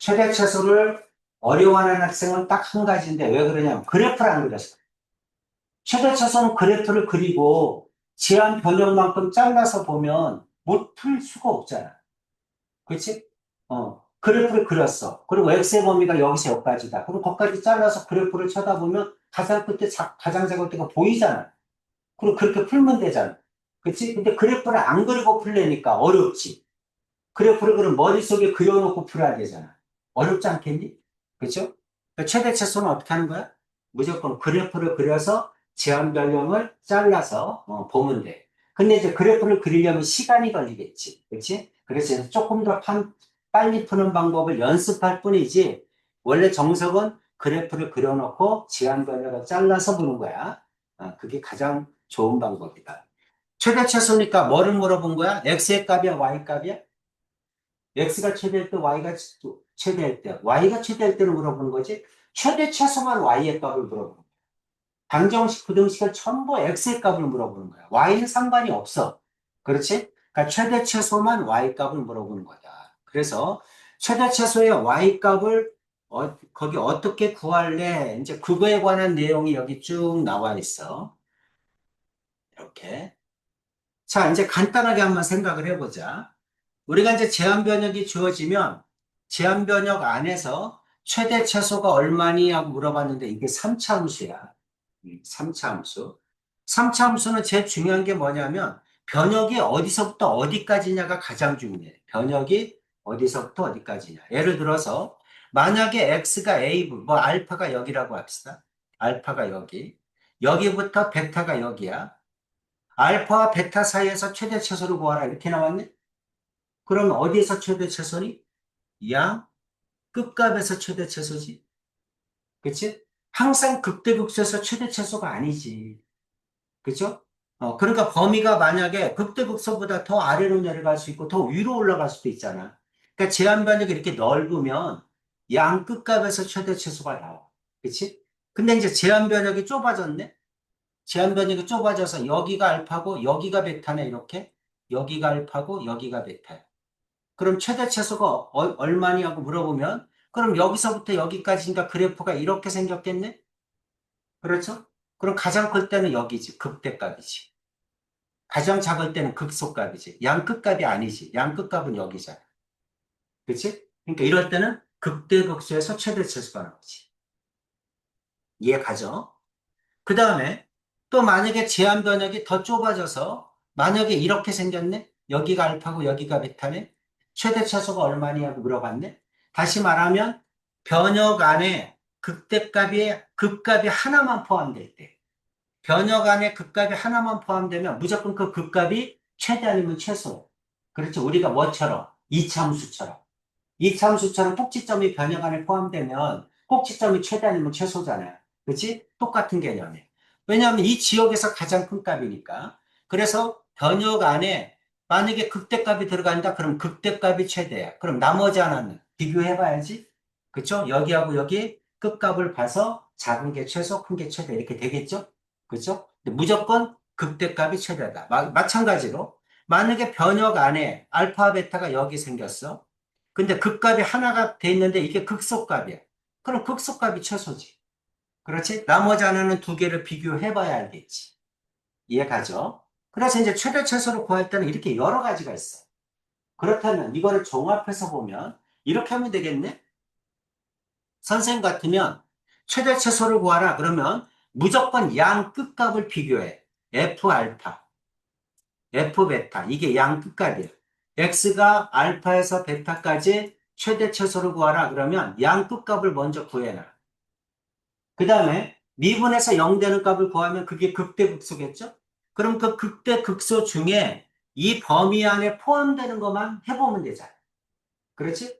최대 최소를 어려워하는 학생은 딱 한 가지인데 왜 그러냐면 그래프를 안 그렸어. 최대 최소는 그래프를 그리고 제한 변형만큼 잘라서 보면 못 풀 수가 없잖아. 그렇지? 그래프를 그렸어. 그리고 x의 범위가 여기서 여기까지다. 그럼 거기까지 잘라서 그래프를 쳐다보면 가장 끝에 가장 작을 때가 보이잖아. 그리고 그렇게 풀면 되잖아. 그렇지? 근데 그래프를 안 그리고 풀려니까 어렵지. 그래프를 그럼 머릿속에 그려놓고 풀어야 되잖아. 어렵지 않겠니? 그렇죠? 최대 최소는 어떻게 하는 거야? 무조건 그래프를 그려서 제한 변형을 잘라서 보면 돼. 근데 이제 그래프를 그리려면 시간이 걸리겠지. 그렇지? 그래서 조금 더 빨리 푸는 방법을 연습할 뿐이지 원래 정석은 그래프를 그려놓고 제한 변형을 잘라서 보는 거야. 그게 가장 좋은 방법이다. 최대 최소니까 뭐를 물어본 거야? x의 값이야, y 값이야? x가 최대일 때, y가 최대일 때, y가 최대일 때를 물어보는 거지. 최대 최소만 y의 값을 물어보는 거야. 방정식, 부등식을 전부 x의 값을 물어보는 거야. y는 상관이 없어. 그렇지? 그러니까 최대 최소만 y 값을 물어보는 거다. 그래서 최대 최소의 y 값을 거기 어떻게 구할래? 이제 그거에 관한 내용이 여기 쭉 나와 있어. 이렇게. 자, 이제 간단하게 한번 생각을 해보자. 우리가 이제 제한 변역이 주어지면 제한 변역 안에서 최대 최소가 얼마니 하고 물어봤는데 이게 3차 함수야. 3차 함수. 3차 함수는 제일 중요한 게 뭐냐면 변역이 어디서부터 어디까지냐가 가장 중요해. 변역이 어디서부터 어디까지냐. 예를 들어서 만약에 x가 a, 뭐 알파가 여기라고 합시다. 알파가 여기. 여기부터 베타가 여기야. 알파와 베타 사이에서 최대 최소를 구하라. 이렇게 나왔네? 그럼 어디에서 최대 최소니? 양 끝값에서 최대 최소지. 그치? 항상 극대극소에서 최대 최소가 아니지. 그쵸? 그러니까 범위가 만약에 극대극소보다 더 아래로 내려갈 수 있고 더 위로 올라갈 수도 있잖아. 그러니까 제한 변역이 이렇게 넓으면 양 끝값에서 최대 최소가 나와. 그치? 근데 이제 제한 변역이 좁아졌네? 제한 변역이 좁아져서 여기가 알파고 여기가 베타네, 이렇게. 여기가 알파고 여기가 베타야. 그럼 최대 최소가 얼마니 하고 물어보면 그럼 여기서부터 여기까지니까 그래프가 이렇게 생겼겠네? 그렇죠? 그럼 가장 클 때는 여기지. 극대값이지. 가장 작을 때는 극소값이지. 양끝값이 아니지. 양끝값은 여기잖아. 그렇지? 그러니까 이럴 때는 극대극소에서 최대 최소가 나오지. 이해 가죠? 그 다음에 또 만약에 제한 변역이 더 좁아져서 만약에 이렇게 생겼네? 여기가 알파고 여기가 베타네? 최대 최소가 얼마니 하고 물어봤네? 다시 말하면 변역 안에 극값이 하나만 포함될 때 변역 안에 극값이 하나만 포함되면 무조건 그 극값이 최대 아니면 최소. 그렇죠? 우리가 뭐처럼? 이차함수처럼. 이차함수처럼 꼭지점이 변형 안에 포함되면 꼭지점이 최대 아니면 최소잖아요. 그렇지? 똑같은 개념이에요. 왜냐하면 이 지역에서 가장 큰 값이니까. 그래서 변형 안에 만약에 극대값이 들어간다, 그럼 극대값이 최대야. 그럼 나머지 하나는 비교해봐야지. 그렇죠? 여기하고 여기 끝값을 봐서 작은 게 최소, 큰 게 최대 이렇게 되겠죠? 그렇죠? 근데 무조건 극대값이 최대다. 마찬가지로 만약에 변형 안에 알파, 베타가 여기 생겼어. 근데 극값이 하나가 돼 있는데 이게 극소값이야. 그럼 극소값이 최소지. 그렇지? 나머지 하나는 두 개를 비교해 봐야 알겠지. 이해 가죠? 그래서 이제 최대 최소를 구할 때는 이렇게 여러 가지가 있어. 그렇다면 이거를 종합해서 보면 이렇게 하면 되겠네? 선생님 같으면 최대 최소를 구하라 그러면 무조건 양 끝값을 비교해. F 알파, F 베타. 이게 양 끝값이야. X가 알파에서 베타까지 최대 최소를 구하라 그러면 양 끝값을 먼저 구해놔. 그 다음에 미분에서 0 되는 값을 구하면 그게 극대극소겠죠? 그럼 그 극대극소 중에 이 범위 안에 포함되는 것만 해보면 되잖아. 그렇지?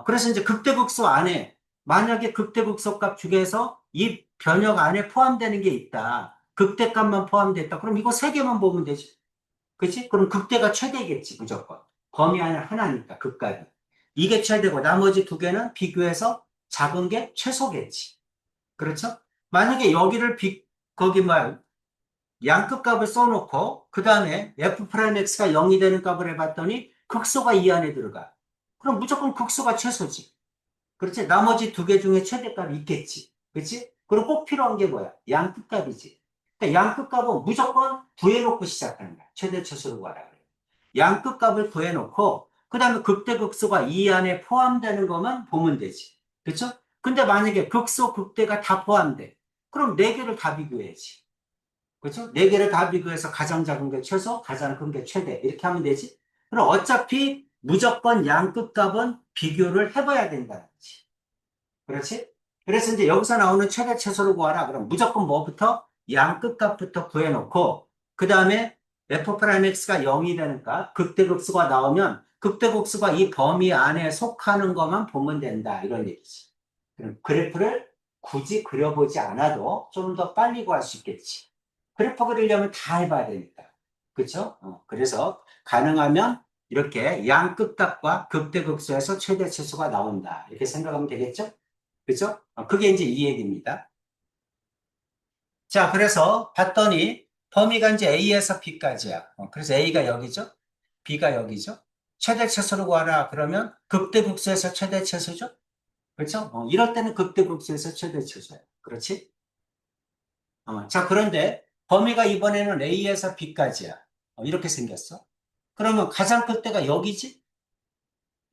그래서 이제 극대극소 안에 만약에 극대극소 값 중에서 이 변형 안에 포함되는 게 있다. 극대값만 포함됐다. 그럼 이거 세 개만 보면 되지. 그렇지? 그럼 극대가 최대겠지, 무조건. 범위 안에 하나니까, 극값이. 이게 최대고 나머지 두 개는 비교해서 작은 게 최소겠지. 그렇죠? 만약에 여기를 거기 뭐 양끝 값을 써놓고 그 다음에 f'x가 0이 되는 값을 해봤더니 극소가 이 안에 들어가. 그럼 무조건 극소가 최소지. 그렇지? 나머지 두 개 중에 최대값이 있겠지. 그렇지? 그리고 꼭 필요한 게 뭐야? 양끝값이지. 그러니까 양끝값은 무조건 구해놓고 시작하는 거야. 최대 최소를 구하라 그래. 양끝값을 구해놓고 그 다음에 극대극소가 이 안에 포함되는 것만 보면 되지. 그렇죠? 근데 만약에 극소, 극대가 다 포함돼. 그럼 네 개를 다 비교해야지. 그렇죠? 네 개를 다 비교해서 가장 작은 게 최소, 가장 큰 게 최대. 이렇게 하면 되지. 그럼 어차피 무조건 양끝값은 비교를 해봐야 된다는 거지. 그렇지? 그래서 이제 여기서 나오는 최대 최소를 구하라. 그럼 무조건 뭐부터? 양끝값부터 구해놓고, 그 다음에 f'x가 0이 되니까 극대극수가 나오면 극대극수가 이 범위 안에 속하는 것만 보면 된다. 이런 얘기지. 그럼 그래프를 굳이 그려보지 않아도 좀 더 빨리 구할 수 있겠지. 그래프 그리려면 다 해봐야 되니까. 그쵸? 그래서 가능하면 이렇게 양끝값과 극대극수에서 최대 최소가 나온다. 이렇게 생각하면 되겠죠? 그죠? 그게 이제 이 얘기입니다. 자, 그래서 봤더니 범위가 이제 A에서 B까지야. 그래서 A가 여기죠? B가 여기죠? 최대 최소를 구하라. 그러면 극대극소에서 최대 최소죠? 그렇죠? 이럴 때는 극대극소에서 최대 최소야. 그렇지? 자, 그런데 범위가 이번에는 A에서 B까지야. 이렇게 생겼어. 그러면 가장 클 때가 여기지?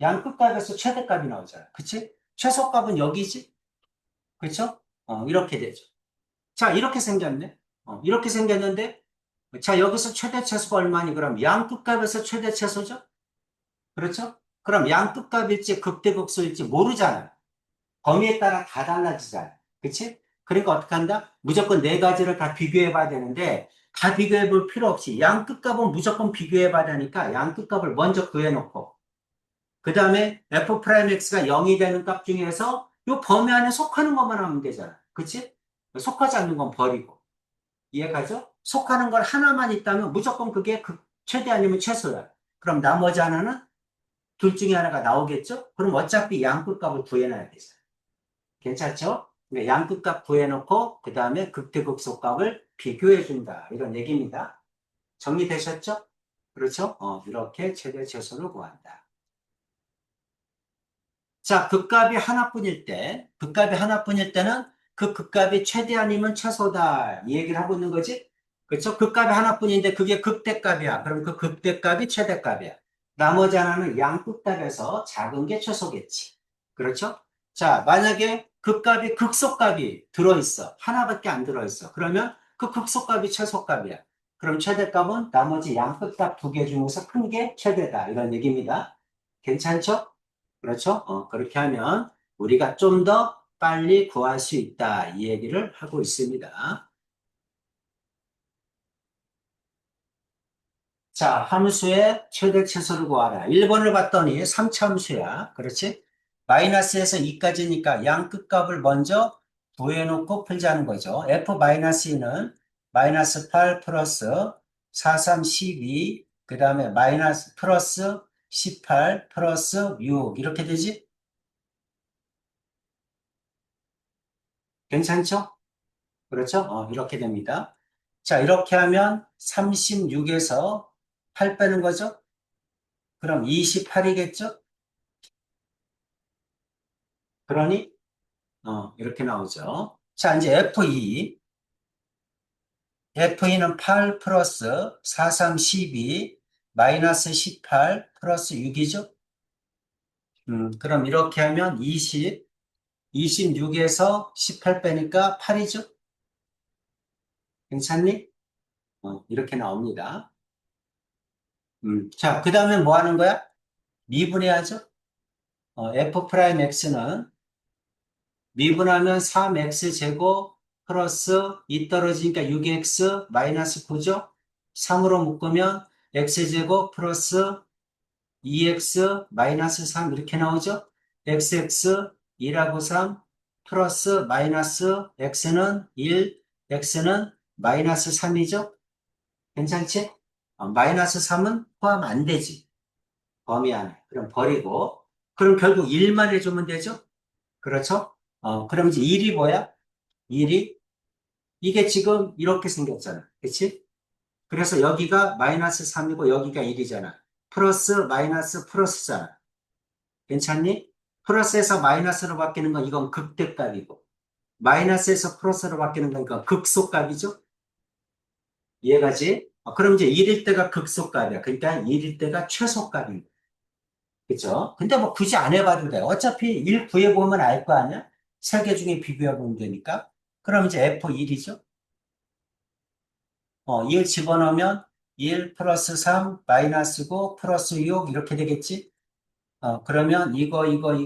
양끝값에서 최대값이 나오잖아. 그치? 최소값은 여기지? 그렇죠? 이렇게 되죠. 자, 이렇게 생겼네. 이렇게 생겼는데, 자, 여기서 최대 최소가 얼마니? 그럼 양끝값에서 최대 최소죠? 그렇죠? 그럼 양끝값일지 극대극소일지 모르잖아. 범위에 따라 다 달라지잖아. 그치? 그러니까 어떻게 한다? 무조건 네 가지를 다 비교해 봐야 되는데, 다 비교해 볼 필요 없이 양끝값은 무조건 비교해 봐야 되니까 양끝값을 먼저 구해 놓고, 그 다음에 f'x가 0이 되는 값 중에서 이 범위 안에 속하는 것만 하면 되잖아. 그치? 속하지 않는 건 버리고. 이해가죠? 속하는 걸 하나만 있다면 무조건 그게 최대 아니면 최소야. 그럼 나머지 하나는 둘 중에 하나가 나오겠죠? 그럼 어차피 양끝값을 구해놔야 되잖아. 괜찮죠? 그러니까 양끝값 구해놓고 그 다음에 극대극소값을 비교해준다. 이런 얘기입니다. 정리되셨죠? 그렇죠? 이렇게 최대 최소를 구한다. 자, 극값이 하나뿐일 때는 그 극값이 최대 아니면 최소다. 이 얘기를 하고 있는 거지? 그렇죠? 극값이 하나뿐인데 그게 극대값이야. 그럼 그 극대값이 최대값이야. 나머지 하나는 양극값에서 작은 게 최소겠지. 그렇죠? 자, 만약에 극값이 극소값이 들어있어. 하나밖에 안 들어있어. 그러면 그 극소값이 최소값이야. 그럼 최대값은 나머지 양극값 두 개 중에서 큰 게 최대다. 이런 얘기입니다. 괜찮죠? 그렇죠? 그렇게 하면 우리가 좀 더 빨리 구할 수 있다. 이 얘기를 하고 있습니다. 자, 함수의 최대 최소를 구하라. 1번을 봤더니 3차함수야. 그렇지? 마이너스에서 2까지니까 양 끝값을 먼저 구해놓고 풀자는 거죠. f-2는 마이너스 8 플러스 4, 3, 12, 그 다음에 마이너스 플러스 18 플러스 6 이렇게 되지? 괜찮죠? 그렇죠? 이렇게 됩니다. 자, 이렇게 하면 36에서 8 빼는 거죠? 그럼 28이겠죠? 그러니, 이렇게 나오죠. 자, 이제 F2. F2는 8 플러스 4, 3, 12, 마이너스 18 플러스 6이죠? 그럼 이렇게 하면 20, 26에서 18 빼니까 8이죠? 괜찮니? 이렇게 나옵니다. 자, 그 다음에 뭐 하는 거야? 미분해야죠? f 프라임 x는 미분하면 3x 제곱 플러스 2 떨어지니까 6x 마이너스 9죠? 3으로 묶으면 x 제곱 플러스 2x 마이너스 3 이렇게 나오죠? xx 2하고 3 플러스 마이너스 x는 1, x는 마이너스 3이죠? 괜찮지? 마이너스 3은 포함 안 되지. 범위 안에. 그럼 버리고. 그럼 결국 1만 해주면 되죠? 그렇죠? 그럼 이제 1이 뭐야? 1이 이게 지금 이렇게 생겼잖아. 그치? 그래서 여기가 마이너스 3이고 여기가 1이잖아. 플러스 마이너스 플러스잖아. 괜찮니? 플러스에서 마이너스로 바뀌는 건 이건 극대값이고, 마이너스에서 플러스로 바뀌는 건 이건 극소값이죠? 이해가지? 그럼 이제 1일 때가 극소값이야. 그러니까 1일 때가 최소값인 거야. 그죠? 근데 뭐 굳이 안 해봐도 돼. 어차피 1 구해보면 알 거 아니야? 세 개 중에 비교해보면 되니까. 그럼 이제 F1이죠? 1 집어넣으면 1 플러스 3 마이너스 9 플러스 6 이렇게 되겠지? 그러면 이거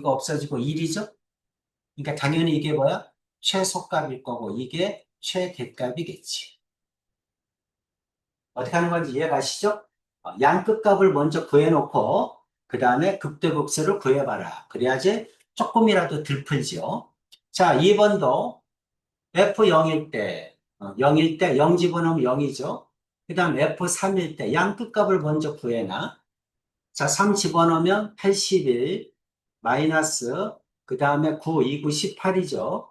없어지고 1이죠? 그러니까 당연히 이게 뭐야? 최소값일 거고 이게 최대값이겠지. 어떻게 하는 건지 이해 가시죠? 양끝값을 먼저 구해놓고 그 다음에 극대극소를 구해봐라. 그래야지 조금이라도 덜 풀죠. 자, 2번도 F0일 때, 0일 때 0 집어넣으면 0이죠. 그 다음 F3일 때 양끝값을 먼저 구해놔. 자, 3 집어넣으면 81 마이너스 그 다음에 9, 2, 9, 18이죠.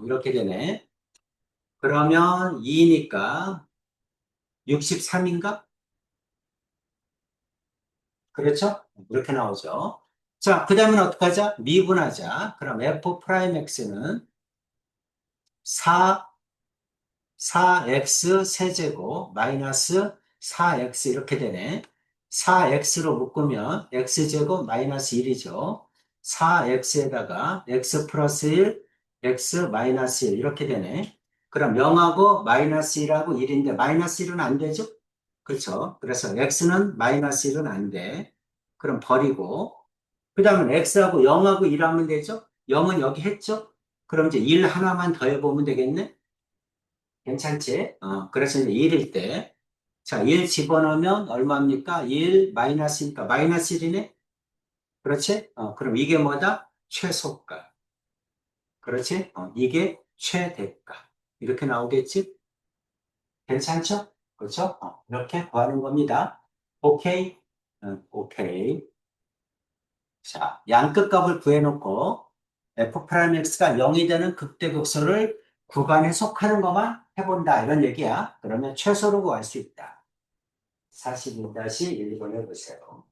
이렇게 되네. 그러면 2니까 63인가? 그렇죠? 이렇게 나오죠. 자, 그 다음은 어떻게 하자? 미분하자. 그럼 f 프라임 x는 4, 4x 세제곱 마이너스 4x 이렇게 되네. 4x로 묶으면 x제곱 마이너스 1이죠. 4x에다가 x 플러스 1, x 마이너스 1 이렇게 되네. 그럼 0하고 마이너스 1하고 1인데 마이너스 1은 안 되죠? 그렇죠? 그래서 x는 마이너스 1은 안 돼. 그럼 버리고 그 다음에 x하고 0하고 1하면 되죠? 0은 여기 했죠? 그럼 이제 1 하나만 더해보면 되겠네? 괜찮지? 그래서 이제 1일 때. 자, 1 집어넣으면 얼마입니까? 1 마이너스니까 마이너스 1이네? 그렇지? 그럼 이게 뭐다? 최소값. 그렇지? 이게 최대값. 이렇게 나오겠지? 괜찮죠? 그렇죠? 이렇게 구하는 겁니다. 오케이? 오케이. 자, 양끝값을 구해놓고 f'x가 0이 되는 극대극소를 구간에 속하는 것만 해본다. 이런 얘기야. 그러면 최소로 구할 수 있다. 41-1번 해보세요.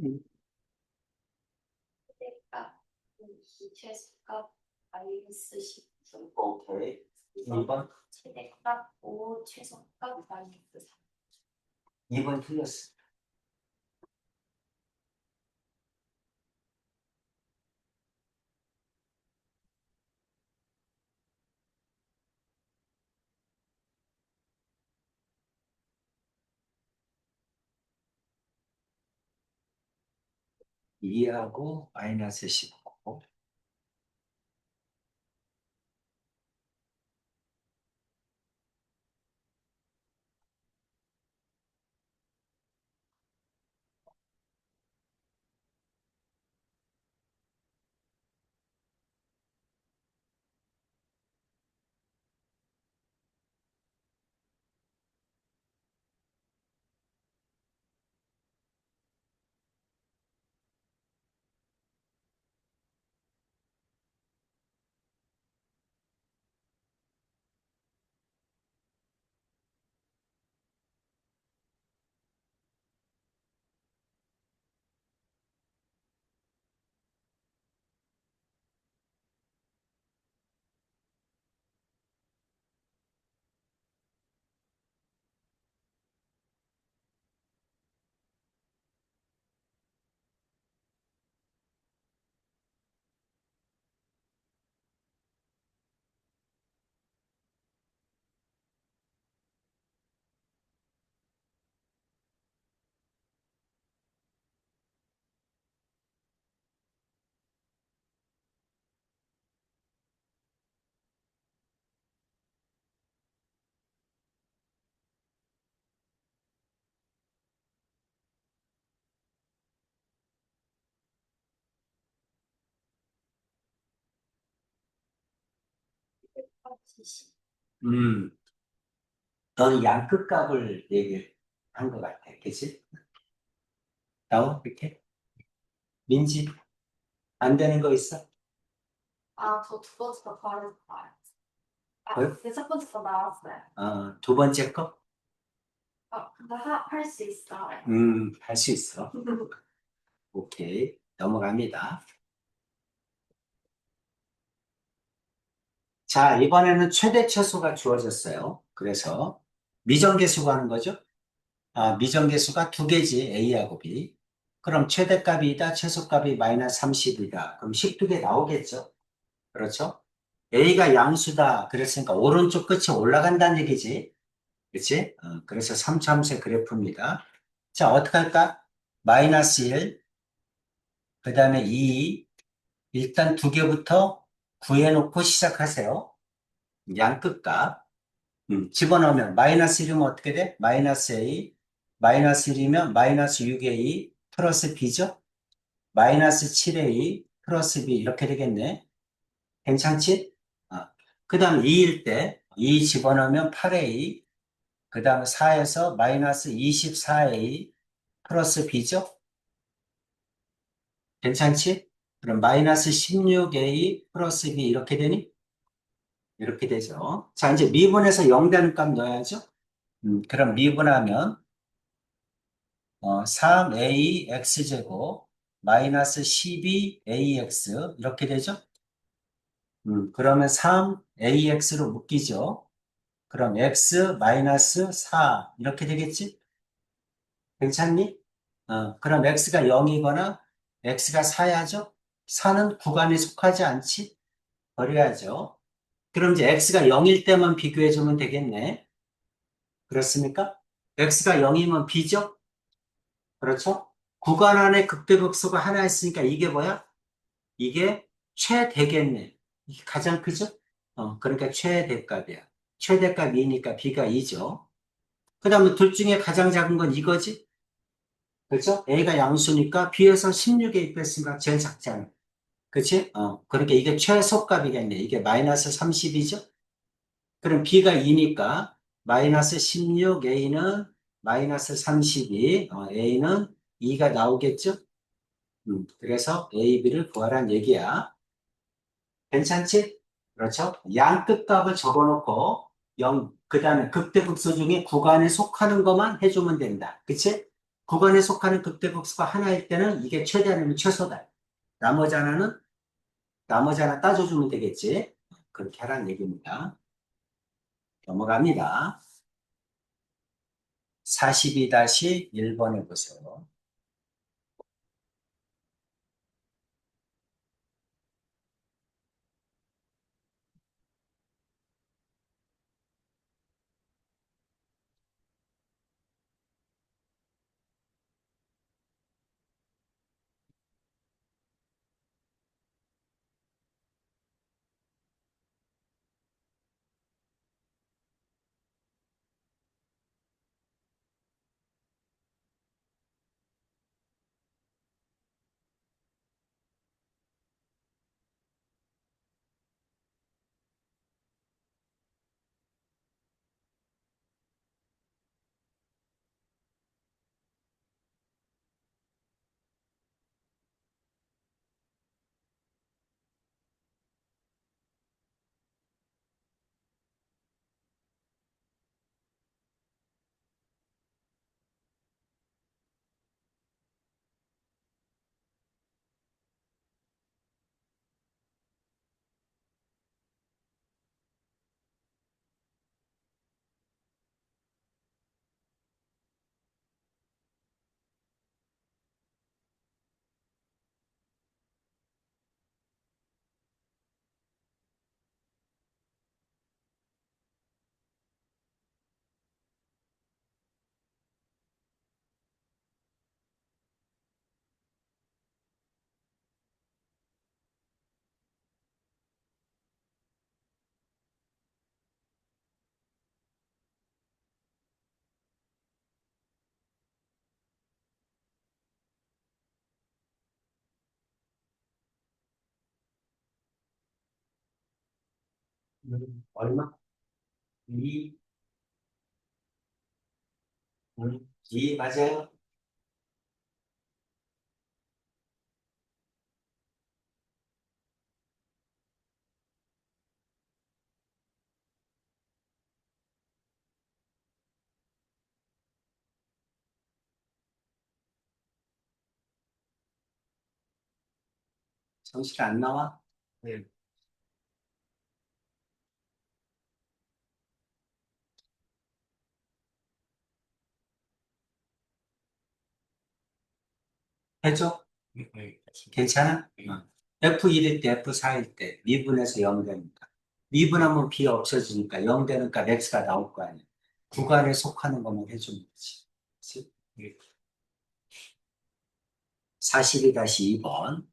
음, 최대값, 최소값, 마이너스 10분. 오케이. 2번? 최대값 5, 최소값 마이너스 3. 2번 틀렸어. 이하고 마이너스 19. 최대값 70. 음, 너는 양끝 값을 얘기한 것 같아. 그치? 나오? 이렇게? 민지? 안 되는 거 있어? 아, 저 두 번째가 바로 나와요. 뭐요? 네, 첫 번째가 나왔어요. 두 번째 거? 근데 할 수 있어요. 할 수 있어. 오케이. 넘어갑니다. 자, 이번에는 최대 최소가 주어졌어요. 그래서 미정계수가 하는 거죠. 미정계수가 두 개지, A하고 B. 그럼 최대값이다, 최소값이 마이너스 30이다. 그럼 식두개 나오겠죠. 그렇죠? A가 양수다. 그랬으니까 오른쪽 끝이 올라간다는 얘기지. 그치? 그래서 3차함수의 그래프입니다. 자, 어떻게 할까? 마이너스 1, 그 다음에 2, 일단 두 개부터 구해놓고 시작하세요. 양끝값. 집어넣으면 마이너스 1이면 어떻게 돼? 마이너스 A, 마이너스 1이면 마이너스 6A 플러스 B죠? 마이너스 7A 플러스 B 이렇게 되겠네. 괜찮지? 그 다음 2일 때, 2 집어넣으면 8A, 그 다음 4에서 마이너스 24A 플러스 B죠? 괜찮지? 그럼 마이너스 16A 플러스 B 이렇게 되니? 이렇게 되죠. 자, 이제 미분에서 0 되는 값 넣어야죠. 그럼 미분하면 3AX제곱 마이너스 12AX 이렇게 되죠? 그러면 3AX로 묶이죠. 그럼 X 마이너스 4 이렇게 되겠지? 괜찮니? 그럼 X가 0이거나 X가 4야죠? 4는 구간에 속하지 않지? 버려야죠. 그럼 이제 X가 0일 때만 비교해주면 되겠네. 그렇습니까? X가 0이면 B죠? 그렇죠? 구간 안에 극대극소가 하나 있으니까 이게 뭐야? 이게 최대겠네. 이게 가장 크죠? 그러니까 최대값이야. 최대값 2니까 B가 2죠. 그 다음에 둘 중에 가장 작은 건 이거지? 그렇죠? A가 양수니까 B에서 16에 입했으니까 제일 작잖아. 그치? 그러니까 이게 최소값이겠네. 이게 마이너스 30이죠? 그럼 B가 2니까 마이너스 16, A는 마이너스 32, A는 2가 나오겠죠? 그래서 A, B를 구하란 얘기야. 괜찮지? 그렇죠? 양 끝값을 적어놓고 0, 그 다음에 극대극소 중에 구간에 속하는 것만 해주면 된다. 그치? 구간에 속하는 극대극소가 하나일 때는 이게 최대 아니면 최소다. 나머지 하나는, 나머지 하나 따져주면 되겠지. 그렇게 하라는 얘기입니다. 넘어갑니다. 42-1번에 보세요. 얼마? 2, 2, 맞아요. 정식 안 나와? 네. 해줘? 괜찮아? F1일 때, F4일 때, 미분에서 0되니까. 미분하면 B 없어지니까 0되니까 X가 나올 거 아니야. 구간에 속하는 것만 해주면 되지. 그치? 42-2번.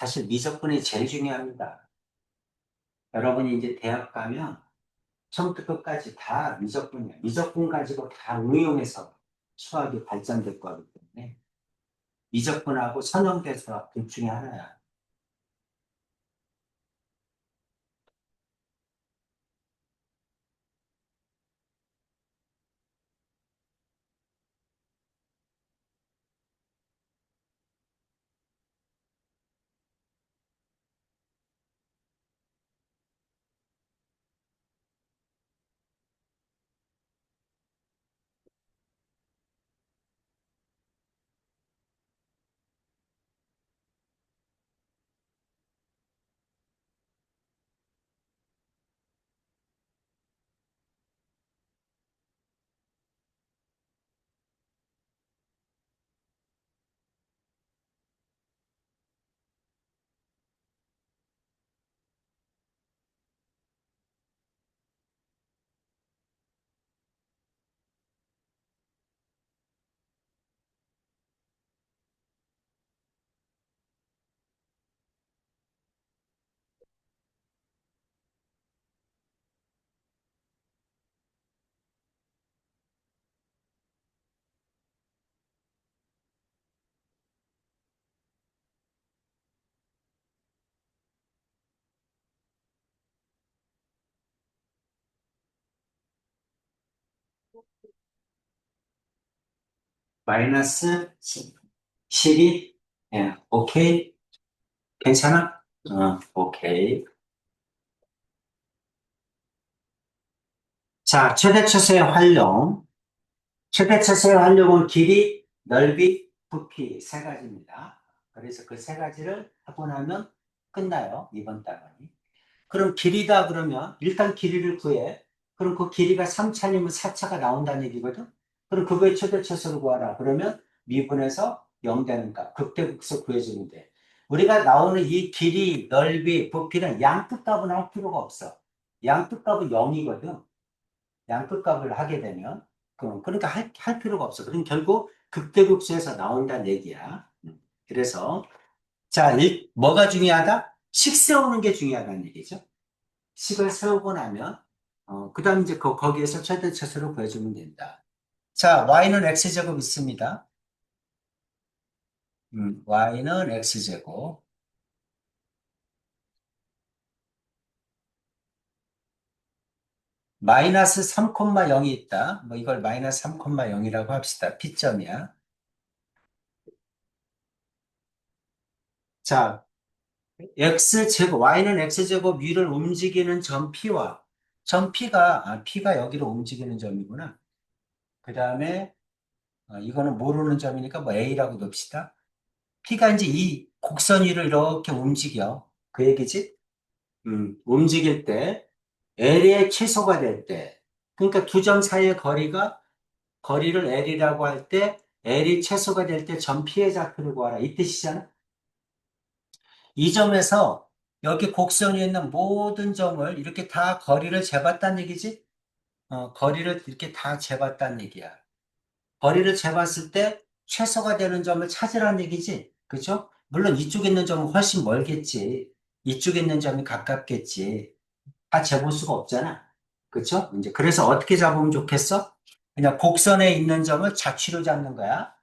사실 미적분이 제일 중요합니다. 여러분이 이제 대학 가면 처음부터 끝까지 다 미적분이야. 미적분 가지고 다 응용해서 수학이 발전될 거기 때문에 미적분하고 선형대수학 둘 중에 하나야. 마이너스 10. 12? 예, 오케이. 괜찮아? 오케이. 자, 최대 처수의 활용. 최대 처수의 활용은 길이, 넓이, 부피 세 가지입니다. 그래서 그 세 가지를 하고 나면 끝나요. 이번 단원이. 그럼 길이다 그러면 일단 길이를 구해. 그럼 그 길이가 3차이면 4차가 나온다는 얘기거든. 그럼 그거의 최대 처수를 구하라. 그러면 미분에서 0 되는 값, 극대극소 구해주면 돼. 우리가 나오는 이 길이, 넓이, 부피는 양끝값은 할 필요가 없어. 양끝값은 0이거든. 양끝값을 하게 되면. 그러니까 할 필요가 없어. 그럼 결국 극대극소에서 나온다는 얘기야. 그래서 자, 뭐가 중요하다? 식 세우는 게 중요하다는 얘기죠. 식을 세우고 나면 그 다음 이제 거기에서 최대 차수를 구해주면 된다. 자, y는 x제곱 있습니다. y는 x제곱. 마이너스 3,0이 있다. 뭐 이걸 마이너스 3,0이라고 합시다. P점이야. 자, x제곱, y는 x제곱 위를 움직이는 점 P와 점 P가 여기로 움직이는 점이구나. 그 다음에 이거는 모르는 점이니까 뭐 A라고 놉시다. P가 이제 이 곡선 위를 이렇게 움직여. 그 얘기지? 움직일 때, L의 최소가 될 때, 그러니까 두 점 사이의 거리를 L이라고 할 때, L이 최소가 될 때 점 P의 좌표를 구하라. 이 뜻이잖아. 이 점에서 여기 곡선 위에 있는 모든 점을 이렇게 다 거리를 재봤다는 얘기지? 거리를 이렇게 다 재봤다는 얘기야. 거리를 재봤을 때 최소가 되는 점을 찾으라는 얘기지. 그죠? 물론 이쪽에 있는 점은 훨씬 멀겠지. 이쪽에 있는 점이 가깝겠지. 다 재볼 수가 없잖아. 그쵸? 이제 그래서 어떻게 잡으면 좋겠어? 그냥 곡선에 있는 점을 좌치로 잡는 거야.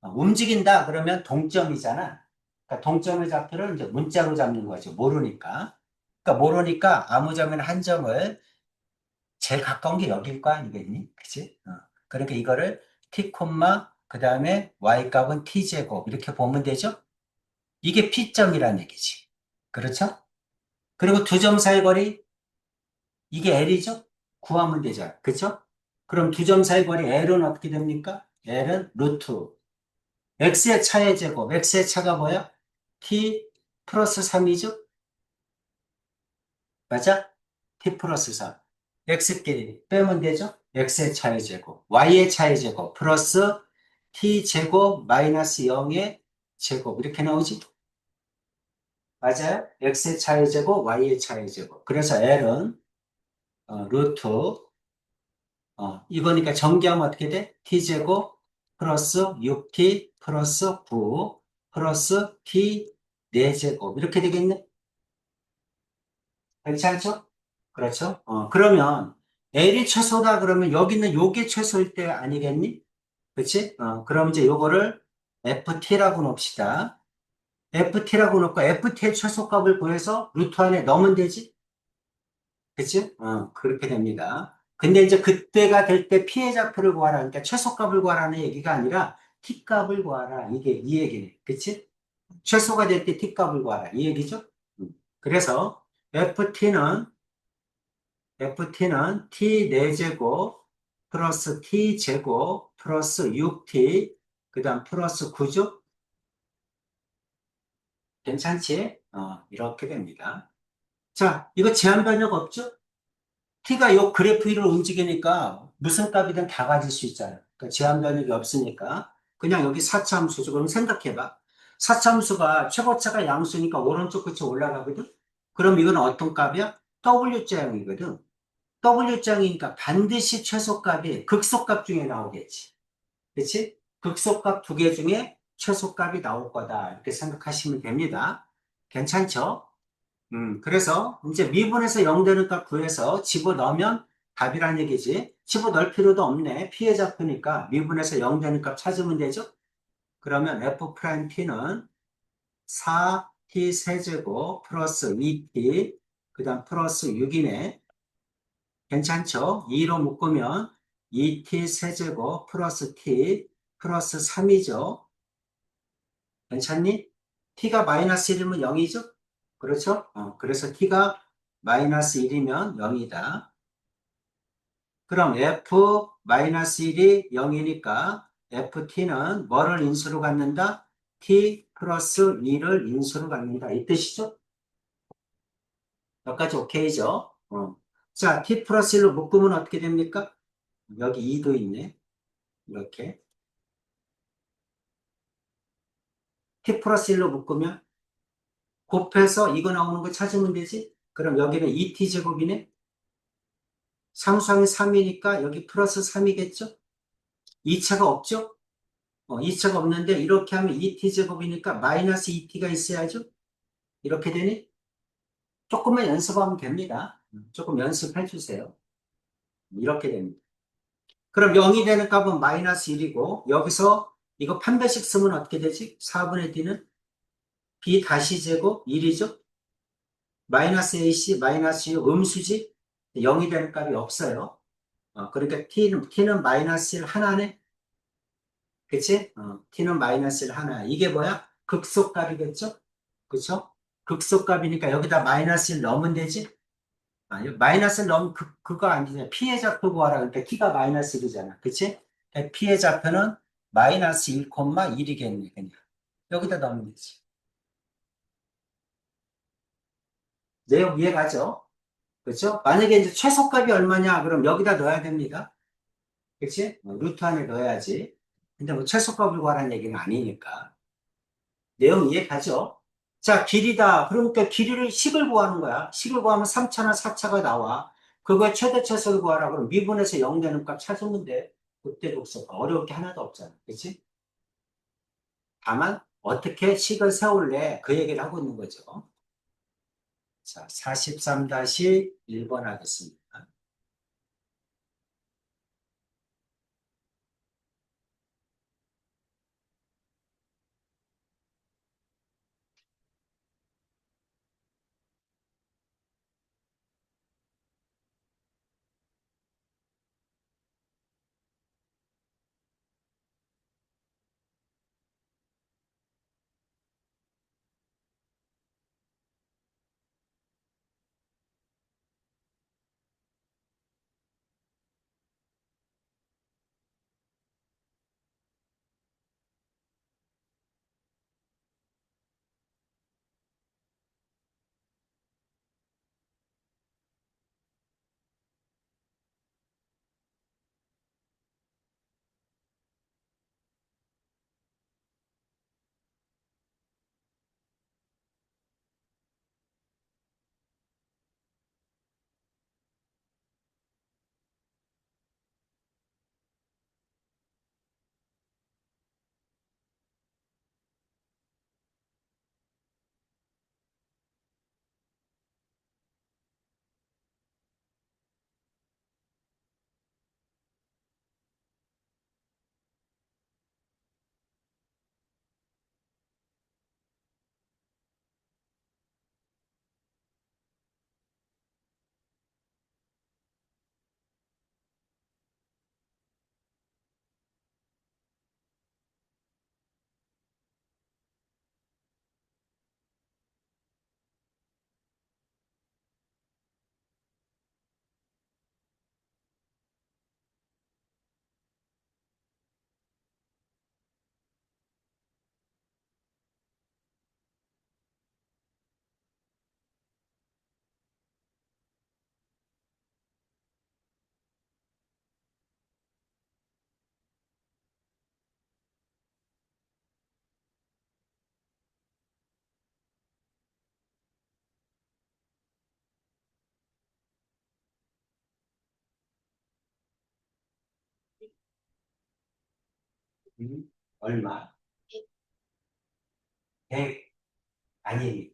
움직인다 그러면 동점이잖아. 그러니까 동점의 좌표를 이제 문자로 잡는 거죠. 모르니까. 그러니까 모르니까 아무 점이나 한 점을 제일 가까운 게 여길 거 아니겠니? 그치? 그러니까 이거를 t, 그 다음에 y 값은 t제곱 이렇게 보면 되죠? 이게 P점이라는 얘기지. 그렇죠? 그리고 두 점 사이 거리 이게 L이죠? 구하면 되죠. 그렇죠? 그럼 두 점 사이 거리 L은 어떻게 됩니까? L은 루트 x의 차의 제곱, x의 차가 뭐야? t 플러스 3이죠? 맞아? t 플러스 3. x끼리 빼면 되죠? x의 차의 제곱, y의 차의 제곱, 플러스 t 제곱 마이너스 0의 제곱 이렇게 나오지? 맞아요? x의 차의 제곱, y의 차의 제곱. 그래서 l은 루트 이거니까 전개하면 어떻게 돼? t제곱 플러스 6t 플러스 9 플러스 t 4제곱 이렇게 되겠네? 괜찮죠? 그렇죠? 그러면 L이 최소다 그러면 여기는 요게 최소일 때 아니겠니? 그치? 그럼 이제 요거를 FT라고 놓읍시다. FT라고 놓고 FT의 최소값을 구해서 루트 안에 넣으면 되지? 그치? 그렇게 됩니다. 근데 이제 그때가 될 때 피해 좌표를 구하라. 그러니까 최소값을 구하라는 얘기가 아니라 T값을 구하라. 이게 이 얘기네. 그치? 최소가 될 때 T값을 구하라. 이 얘기죠? 그래서 FT는 T 4제곱 플러스 T제곱 플러스 6T 그 다음 플러스 9죠? 괜찮지? 이렇게 됩니다. 자, 이거 제한 변역 없죠? T가 요 그래프 위를 움직이니까 무슨 값이든 다 가질 수 있잖아요. 그러니까 제한 변역이 없으니까 그냥 여기 사차함수죠. 그럼 생각해봐. 사차함수가 최고차가 양수니까 오른쪽 끝이 올라가거든? 그럼 이건 어떤 값이야? W자형이거든. W장이니까 반드시 최소값이 극소값 중에 나오겠지. 그치? 극소값 두 개 중에 최소값이 나올 거다. 이렇게 생각하시면 됩니다. 괜찮죠? 그래서 이제 미분에서 0 되는 값 구해서 집어넣으면 답이란 얘기지. 집어넣을 필요도 없네. 피해 잡히니까 미분에서 0 되는 값 찾으면 되죠? 그러면 F'T는 4T 세제곱 플러스 2T 그 다음 플러스 6이네. 괜찮죠? 2로 묶으면 2t 세제곱 플러스 t 플러스 3이죠. 괜찮니? t가 마이너스 1이면 0이죠? 그렇죠? 그래서 t가 마이너스 1이면 0이다. 그럼 f 마이너스 1이 0이니까 ft는 뭐를 인수로 갖는다? t 플러스 2를 인수로 갖는다. 이 뜻이죠? 여기까지 오케이죠? 자, t 플러스 1로 묶으면 어떻게 됩니까? 여기 2도 있네. 이렇게. t 플러스 1로 묶으면 곱해서 이거 나오는 거 찾으면 되지? 그럼 여기는 2t 제곱이네? 상수항이 3이니까 여기 플러스 3이겠죠? 2차가 없죠? 2차가 없는데 이렇게 하면 2t 제곱이니까 마이너스 2t가 있어야죠? 이렇게 되니? 조금만 연습하면 됩니다. 조금 연습해 주세요. 이렇게 됩니다. 그럼 0이 되는 값은 마이너스 1이고 여기서 이거 판별식 쓰면 어떻게 되지? 4분의 d는 b 다시 제곱 1이죠? 마이너스 ac 마이너스 6 음수지? 0이 되는 값이 없어요. 그러니까 t는 마이너스 1 하나네? 그치? t는 마이너스 1 하나. 이게 뭐야? 극소값이겠죠? 그쵸? 극소값이니까 여기다 마이너스 1 넣으면 되지? 아니, 마이너스 1 넣으면 그거 아니잖아. 피해 좌표 구하라. 그러니까 t가 마이너스 1이잖아. 그치? 그러니까 피해 좌표는 마이너스 1,1이겠네, 그냥. 여기다 넣으면 되지. 내용 이해가죠? 그쵸? 만약에 이제 최소값이 얼마냐? 그럼 여기다 넣어야 됩니다. 그치? 루트 안에 넣어야지. 근데 뭐 최소값을 구하라는 얘기는 아니니까. 내용 이해가죠? 자, 길이다. 그러니까 길이를 식을 구하는 거야. 식을 구하면 3차나 4차가 나와. 그거의 최대 최소를 구하라. 그럼 미분에서 0 되는 값 찾으면 돼. 그때 독서 어려울 게 하나도 없잖아. 그치? 다만, 어떻게 식을 세울래? 그 얘기를 하고 있는 거죠. 자, 43-1번 하겠습니다. 얼마? 100, 아니,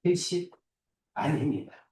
70? 아닙니다.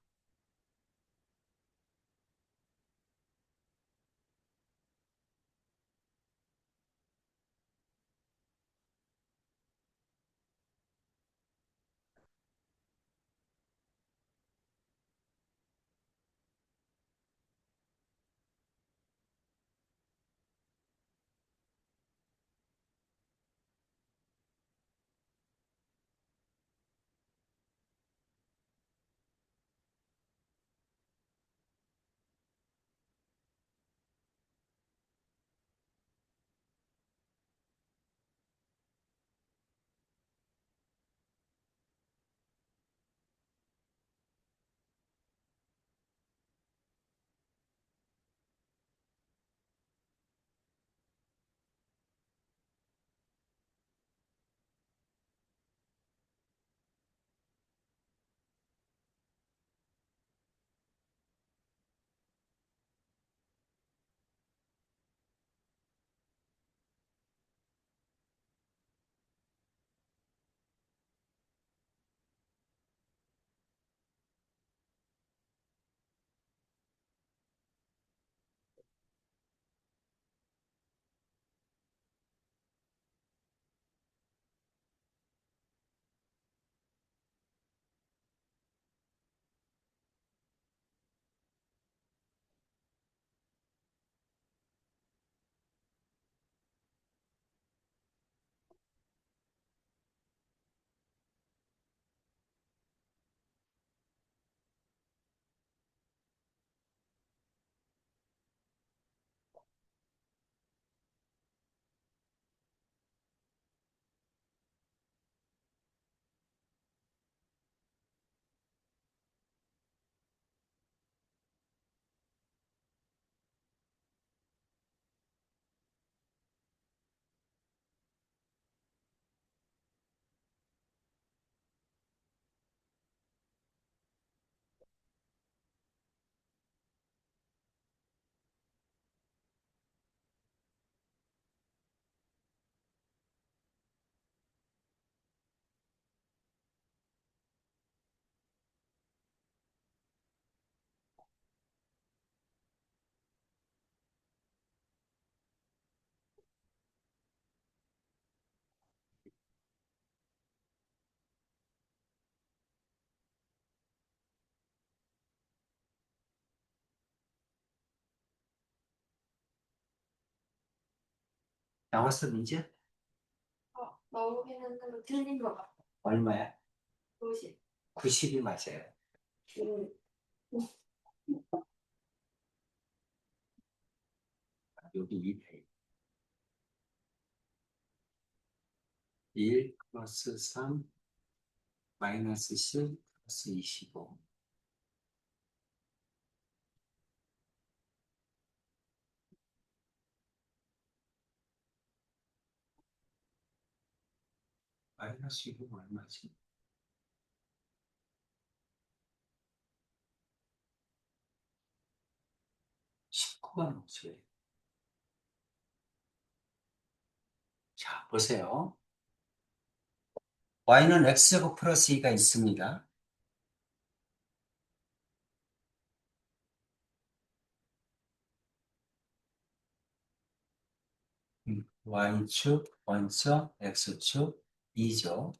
나왔어, 문제? 너무 했는데 틀린 것 같아. 얼마야? 50. 90이 맞아요. 음. 여기 2배. 1 플러스 3 마이너스 10 플러스 25. 마이너스 25 얼마지? 19가 넘지. 자, 보세요. y는 x제곱 플러스 2가 있습니다. y축, 원점, x축, 2죠.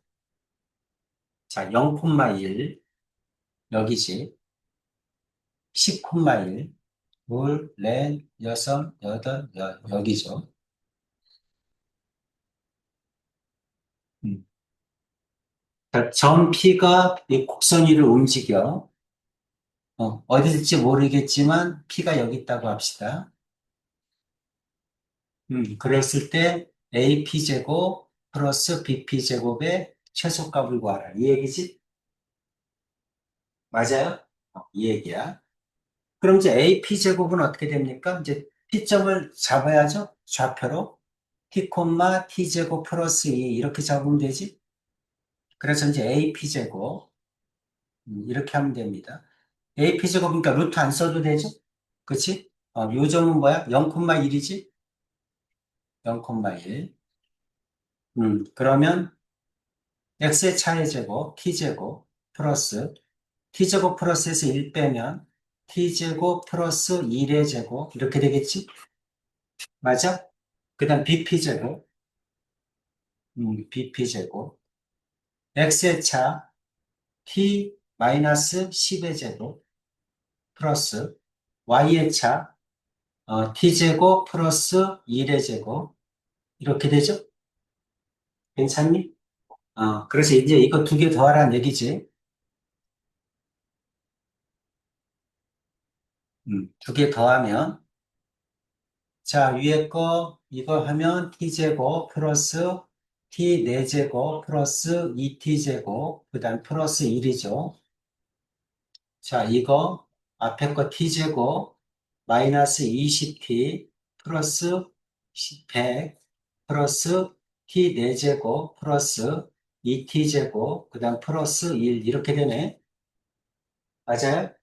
자, 0,1, 여기지. 10,1, 둘, 넷, 여섯, 여덟, 여기죠. 음. 자, 점 P가 이 곡선 위를 움직여. 어딜지 모르겠지만 P가 여기 있다고 합시다. 그랬을 때 AP제곱 플러스 BP제곱의 최소값을 구하라. 이 얘기지? 맞아요? 이 얘기야. 그럼 이제 AP제곱은 어떻게 됩니까? 이제 P점을 잡아야죠. 좌표로. T, T제곱 플러스 2 이렇게 잡으면 되지? 그래서 이제 AP제곱 이렇게 하면 됩니다. AP제곱이니까 루트 안 써도 되죠? 그치? 요 점은 뭐야? 0,1이지? 0,1. 그러면 x의 차의 제곱, t제곱. 플러스 t제곱 플러스에서 1 빼면 t제곱 플러스 1의 제곱 이렇게 되겠지? 맞아? 그 다음 bp제곱 bp제곱 x의 차 t 마이너스 10의 제곱 플러스 y의 차 t제곱 플러스 1의 제곱 이렇게 되죠? 괜찮니? 그래서 이제 이거 두 개 더하라는 얘기지. 두 개 더하면 자 위에 거 이거 하면 t제곱 플러스 t 4제곱 플러스 2t제곱 그 다음 플러스 1이죠. 자 이거 앞에 거 t제곱 마이너스 20t 플러스 100 플러스 t 4제곱 플러스 2t제곱 그 다음 플러스 1 이렇게 되네. 맞아요?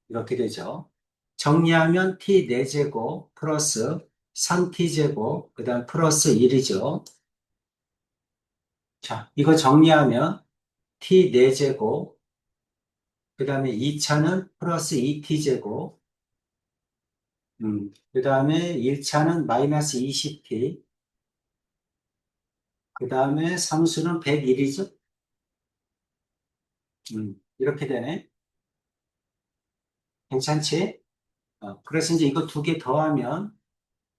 이렇게 되죠. 정리하면 t 4제곱 플러스 3t제곱 그 다음 플러스 1이죠. 자, 이거 정리하면 t 4제곱 그 다음에 2차는 플러스 2t제곱 그 다음에 1차는 마이너스 20t 그 다음에 상수는 101이죠. 이렇게 되네. 괜찮지? 그래서 이제 이거 두 개 더하면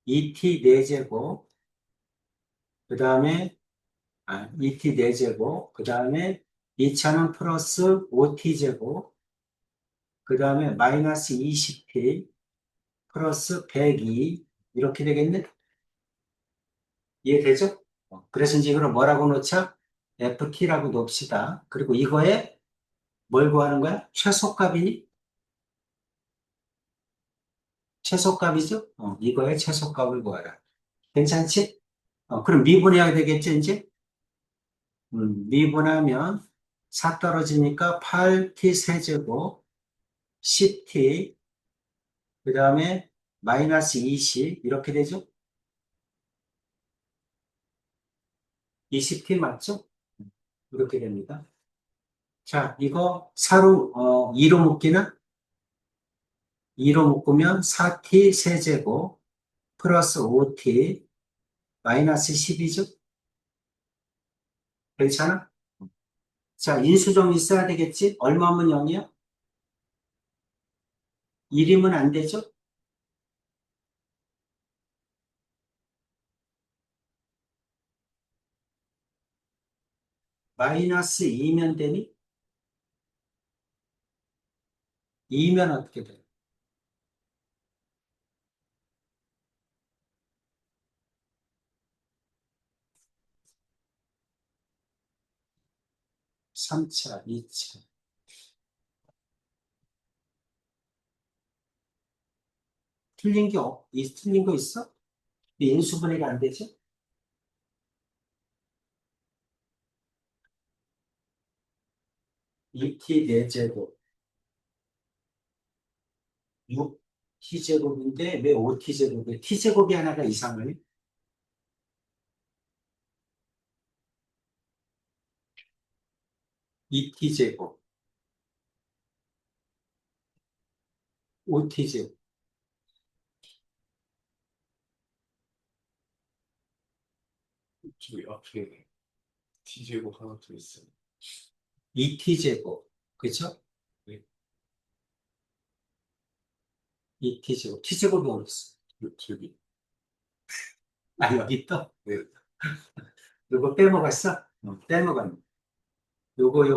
2t 4제곱 그 다음에 2t 4제곱, 그 다음에 2차는 플러스 5t제곱, 그 다음에 마이너스 20t, 플러스 102, 이렇게 되겠네? 이해되죠? 그래서 이제 이걸 뭐라고 놓자? ft라고 놓읍시다. 그리고 이거에 뭘 구하는 거야? 최소값이니? 최소값이죠? 이거에 최소값을 구하라. 괜찮지? 그럼 미분해야 되겠죠, 이제? 미분하면 4 떨어지니까 8t 세제곱, 10t, 그 다음에 마이너스 20 이렇게 되죠? 20t 맞죠? 이렇게 됩니다. 자, 이거 2로 묶기는 2로 묶으면 4t 세제곱 플러스 5t 마이너스 10이죠? 괜찮아? 자, 인수정리 있어야 되겠지? 얼마면 0이야? 1이면 안 되죠? 마이너스 2면 되니? 2면 어떻게 돼? 3차, 2차. 틀린 거 있어? 인수분해가 안 되죠? 2t 4제곱 6t제곱인데 왜 5t제곱이야? t제곱이 하나가 이상하네? 2t제곱, 5t제곱, 저기 앞에 T제곱 하나 더 있어요. 2t제곱, 그쵸? 네. 2t제곱, t제곱이 어딨어? 저기. 여기 있다? 네. 요거 빼먹었어? 빼먹었네. 요거,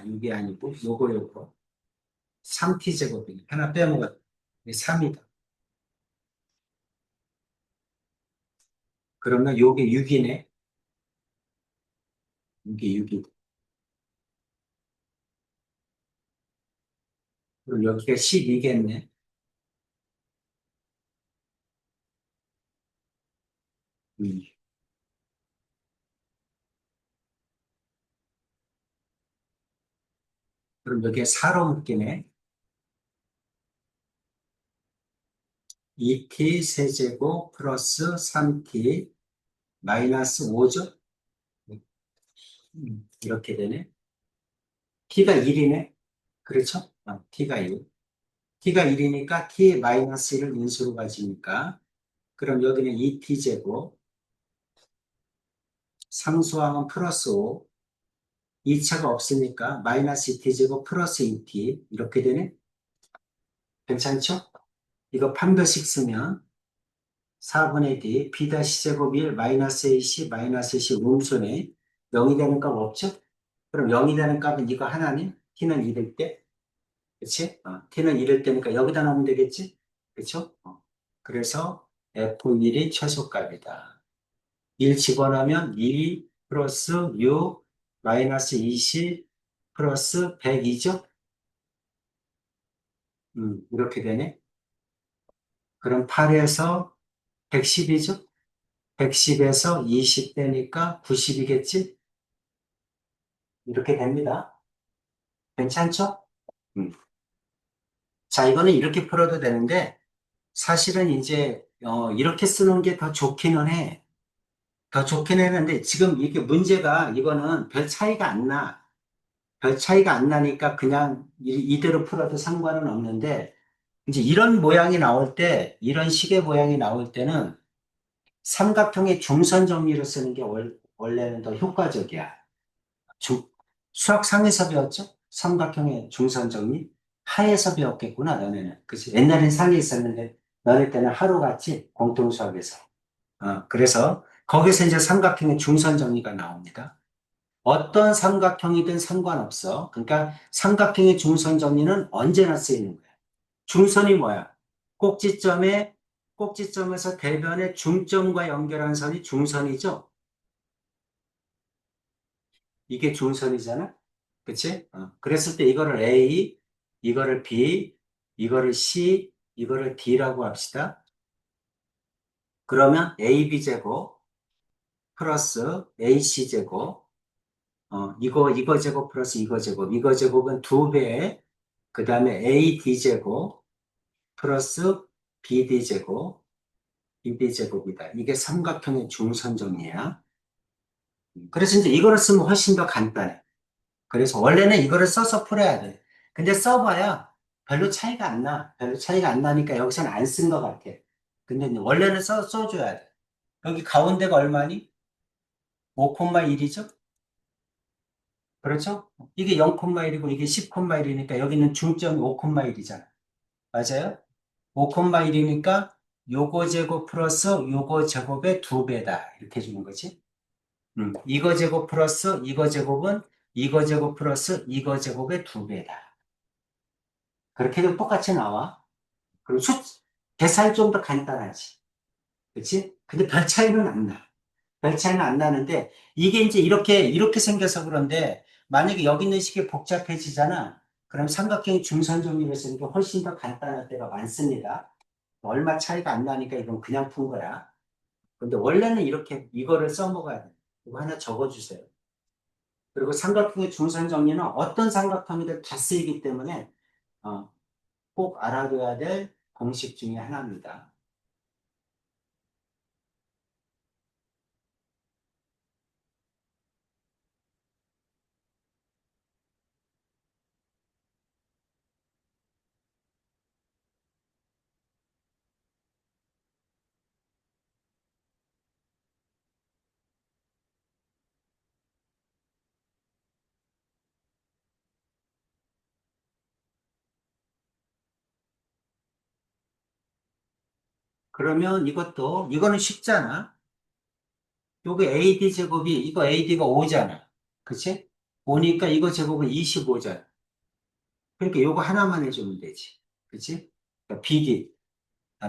이게 아니고, 요거. 3t제곱이네. 하나 빼먹었네. 3이다. 그러면 요게 6이네. 이게 6이다. 그럼 여기가 12겠네. 음. 그럼 여기에 4로 묶이네. 2t 세제곱 플러스 3t 마이너스 5죠? 이렇게 되네. t가 1이네. 그렇죠? t가 1. t가 1이니까 t 마이너스 1을 인수로 가지니까 그럼 여기는 2t제곱 상수항은 플러스 5 2차가 없으니까 마이너스 2t제곱 플러스 2t 이렇게 되네. 괜찮죠? 이거 판별식 쓰면 4분의 d b-제곱 1 마이너스 ac 마이너스 c 음수네. 0이 되는 값 없죠? 그럼 0이 되는 값은 이거 하나네. t는 1일 때. 그치? t는 1일 때니까 여기다 넣으면 되겠지? 그쵸? 그래서 f1이 최소값이다. 1 집어넣으면 2 플러스 6 마이너스 20 플러스 100이죠? 이렇게 되네. 그럼 8에서 110이죠? 110에서 20 되니까 90이겠지? 이렇게 됩니다. 괜찮죠? 음. 자, 이거는 이렇게 풀어도 되는데, 사실은 이제, 이렇게 쓰는 게 더 좋기는 해. 더 좋긴 했는데, 지금 이게 문제가, 이거는 별 차이가 안 나. 별 차이가 안 나니까 그냥 이대로 풀어도 상관은 없는데, 이제 이런 모양이 나올 때, 이런 식의 모양이 나올 때는 삼각형의 중선 정리를 쓰는 게 원래는 더 효과적이야. 수학 상에서 배웠죠? 삼각형의 중선 정리? 하에서 배웠겠구나, 너네는. 그치? 옛날엔 상에 있었는데, 너네 때는 하로 갔지? 공통 수학에서. 그래서 거기서 이제 삼각형의 중선 정리가 나옵니다. 어떤 삼각형이든 상관없어. 그러니까 삼각형의 중선 정리는 언제나 쓰이는 거야. 중선이 뭐야? 꼭지점에서 대변의 중점과 연결한 선이 중선이죠? 이게 중선이잖아? 그치? 그랬을 때 이거를 A, 이거를 B, 이거를 C, 이거를 D라고 합시다. 그러면 AB제곱 플러스 AC제곱, 이거 제곱 플러스 이거 제곱은 2배, 그 다음에 AD제곱 플러스 BD제곱, BD제곱이다. 이게 삼각형의 중선 정리야. 그래서 이제 이거를 쓰면 훨씬 더 간단해. 그래서 원래는 이거를 써서 풀어야 돼. 근데 써봐야 별로 차이가 안 나. 별로 차이가 안 나니까 여기서는 안 쓴 것 같아. 근데 이제 원래는 써줘야 돼. 여기 가운데가 얼마니? 5,1이죠? 그렇죠? 이게 0,1이고 이게 10,1이니까 여기는 중점이 5,1이잖아. 맞아요? 5,1이니까 요거 제곱 플러스 요거 제곱의 2배다. 이렇게 주는 거지. 이거 제곱 플러스 이거 제곱은 이거 제곱 플러스 이거 제곱의 2배다. 그렇게 해도 똑같이 나와. 그리고 계산이 좀 더 간단하지. 그치? 근데 별 차이는 안 나. 별 차이는 안 나는데, 이게 이제 이렇게 생겨서 그런데, 만약에 여기 있는 식이 복잡해지잖아. 그럼 삼각형의 중선 정리를 쓰는 게 훨씬 더 간단할 때가 많습니다. 얼마 차이가 안 나니까 이건 그냥 푼 거야. 근데 원래는 이거를 써먹어야 돼. 이거 하나 적어주세요. 그리고 삼각형의 중선 정리는 어떤 삼각형이든 다 쓰이기 때문에, 어, 꼭 알아둬야 될 공식 중에 하나입니다. 그러면 이거는 쉽잖아. 요게 AD 제곱이, 이거 AD가 5잖아. 그치? 5니까 이거 제곱은 25잖아. 그러니까 요거 하나만 해주면 되지. 그치? 그러니까 BD.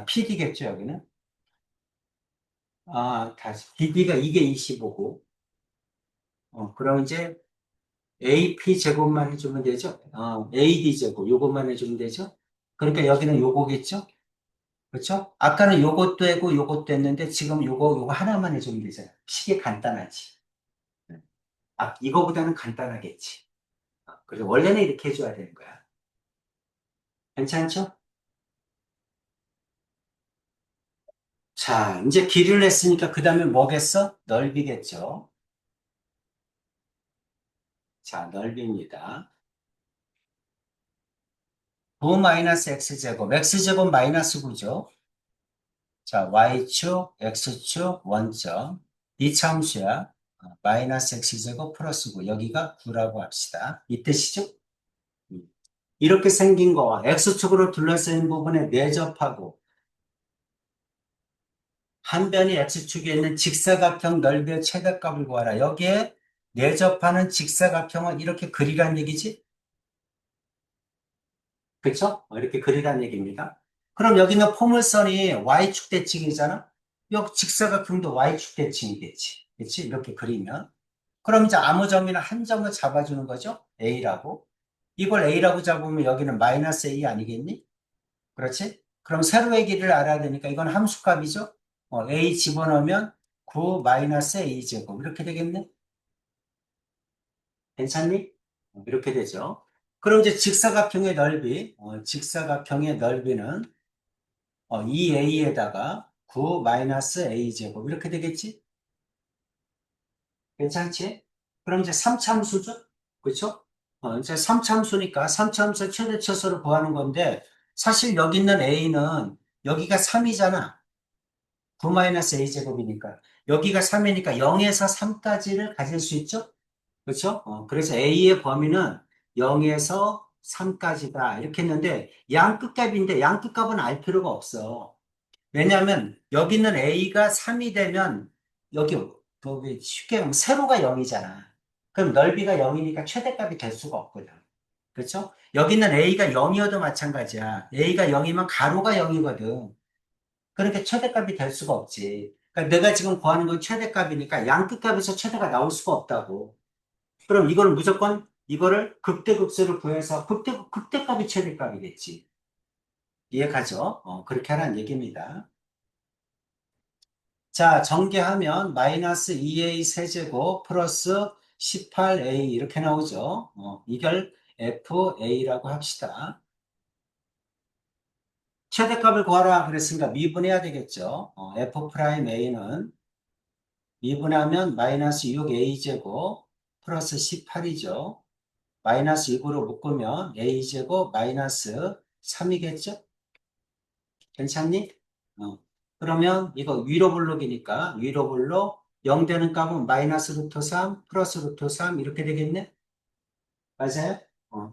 PD겠죠, 여기는? 다시. BD가 이게 25고, 그럼 이제 AP 제곱만 해주면 되죠? AD 제곱, 요것만 해주면 되죠? 그러니까 여기는 요거겠죠? 그렇죠? 아까는 요것도 했고 요것도 했는데 지금 요거 하나만 해주면 되잖아. 식이 간단하지. 이거보다는 간단하겠지. 그래서 원래는 이렇게 해줘야 되는 거야. 괜찮죠? 자, 이제 길이를 냈으니까 그 다음에 뭐겠어? 넓이겠죠. 자, 넓이입니다. 9 마이너스 x제곱. x제곱 마이너스 9죠. 자, y축, x축, 원점. 이 참수야. 마이너스 x제곱 플러스 9. 여기가 9라고 합시다. 이 뜻이죠? 음. 이렇게 생긴 거와 x축으로 둘러싸인 부분에 내접하고 한 변이 x축에 있는 직사각형 넓이의 최대값을 구하라. 여기에 내접하는 직사각형은 이렇게 그리란 얘기지? 그쵸? 이렇게 그리란 얘기입니다. 그럼 여기는 포물선이 y축 대칭이잖아? 여기 직사각형도 y축 대칭이겠지. 그치? 이렇게 그리면. 그럼 이제 아무 점이나 한 점을 잡아주는 거죠? A라고. 이걸 A라고 잡으면 여기는 마이너스 A 아니겠니? 그렇지? 그럼 세로의 길이를 알아야 되니까 이건 함수값이죠? A 집어넣으면 9 마이너스 A 제곱. 이렇게 되겠네? 괜찮니? 이렇게 되죠. 그럼 이제 직사각형의 넓이는 2A에다가 9 마이너스 A 제곱. 이렇게 되겠지? 괜찮지? 그럼 이제 3참수죠? 그렇죠? 이제 3참수니까 3참수 최대처수를 구하는 건데 사실 여기 있는 A는 여기가 3이잖아. 9-A 제곱이니까. 여기가 3이니까 0에서 3까지를 가질 수 있죠? 그렇죠? 그래서 A의 범위는 0에서 3까지다. 이렇게 했는데 양 끝값인데 양 끝값은 알 필요가 없어. 왜냐하면 여기 있는 A가 3이 되면 여기 쉽게 보면 세로가 0이잖아. 그럼 넓이가 0이니까 최대값이 될 수가 없거든. 그렇죠? 여기 있는 A가 0이어도 마찬가지야. A가 0이면 가로가 0이거든. 그러니까 최대값이 될 수가 없지. 그러니까 내가 지금 구하는 건 최대값이니까 양 끝값에서 최대가 나올 수가 없다고. 그럼 이거는 무조건 이거를 극대극소를 구해서 극대값이 최대값이겠지. 이해가죠? 그렇게 하라는 얘기입니다. 자, 전개하면 마이너스 2a 세제곱 플러스 18a 이렇게 나오죠. 이걸 fa라고 합시다. 최대값을 구하라 그랬으니까 미분해야 되겠죠. f 프라임 a는 미분하면 마이너스 6a 제곱 플러스 18이죠. 마이너스 6으로 묶으면 a 제곱 마이너스 3이겠죠? 괜찮니? 그러면 이거 위로 블록이니까 위로 블록 0 되는 값은 마이너스 루트 3 플러스 루트 3 이렇게 되겠네? 맞아요?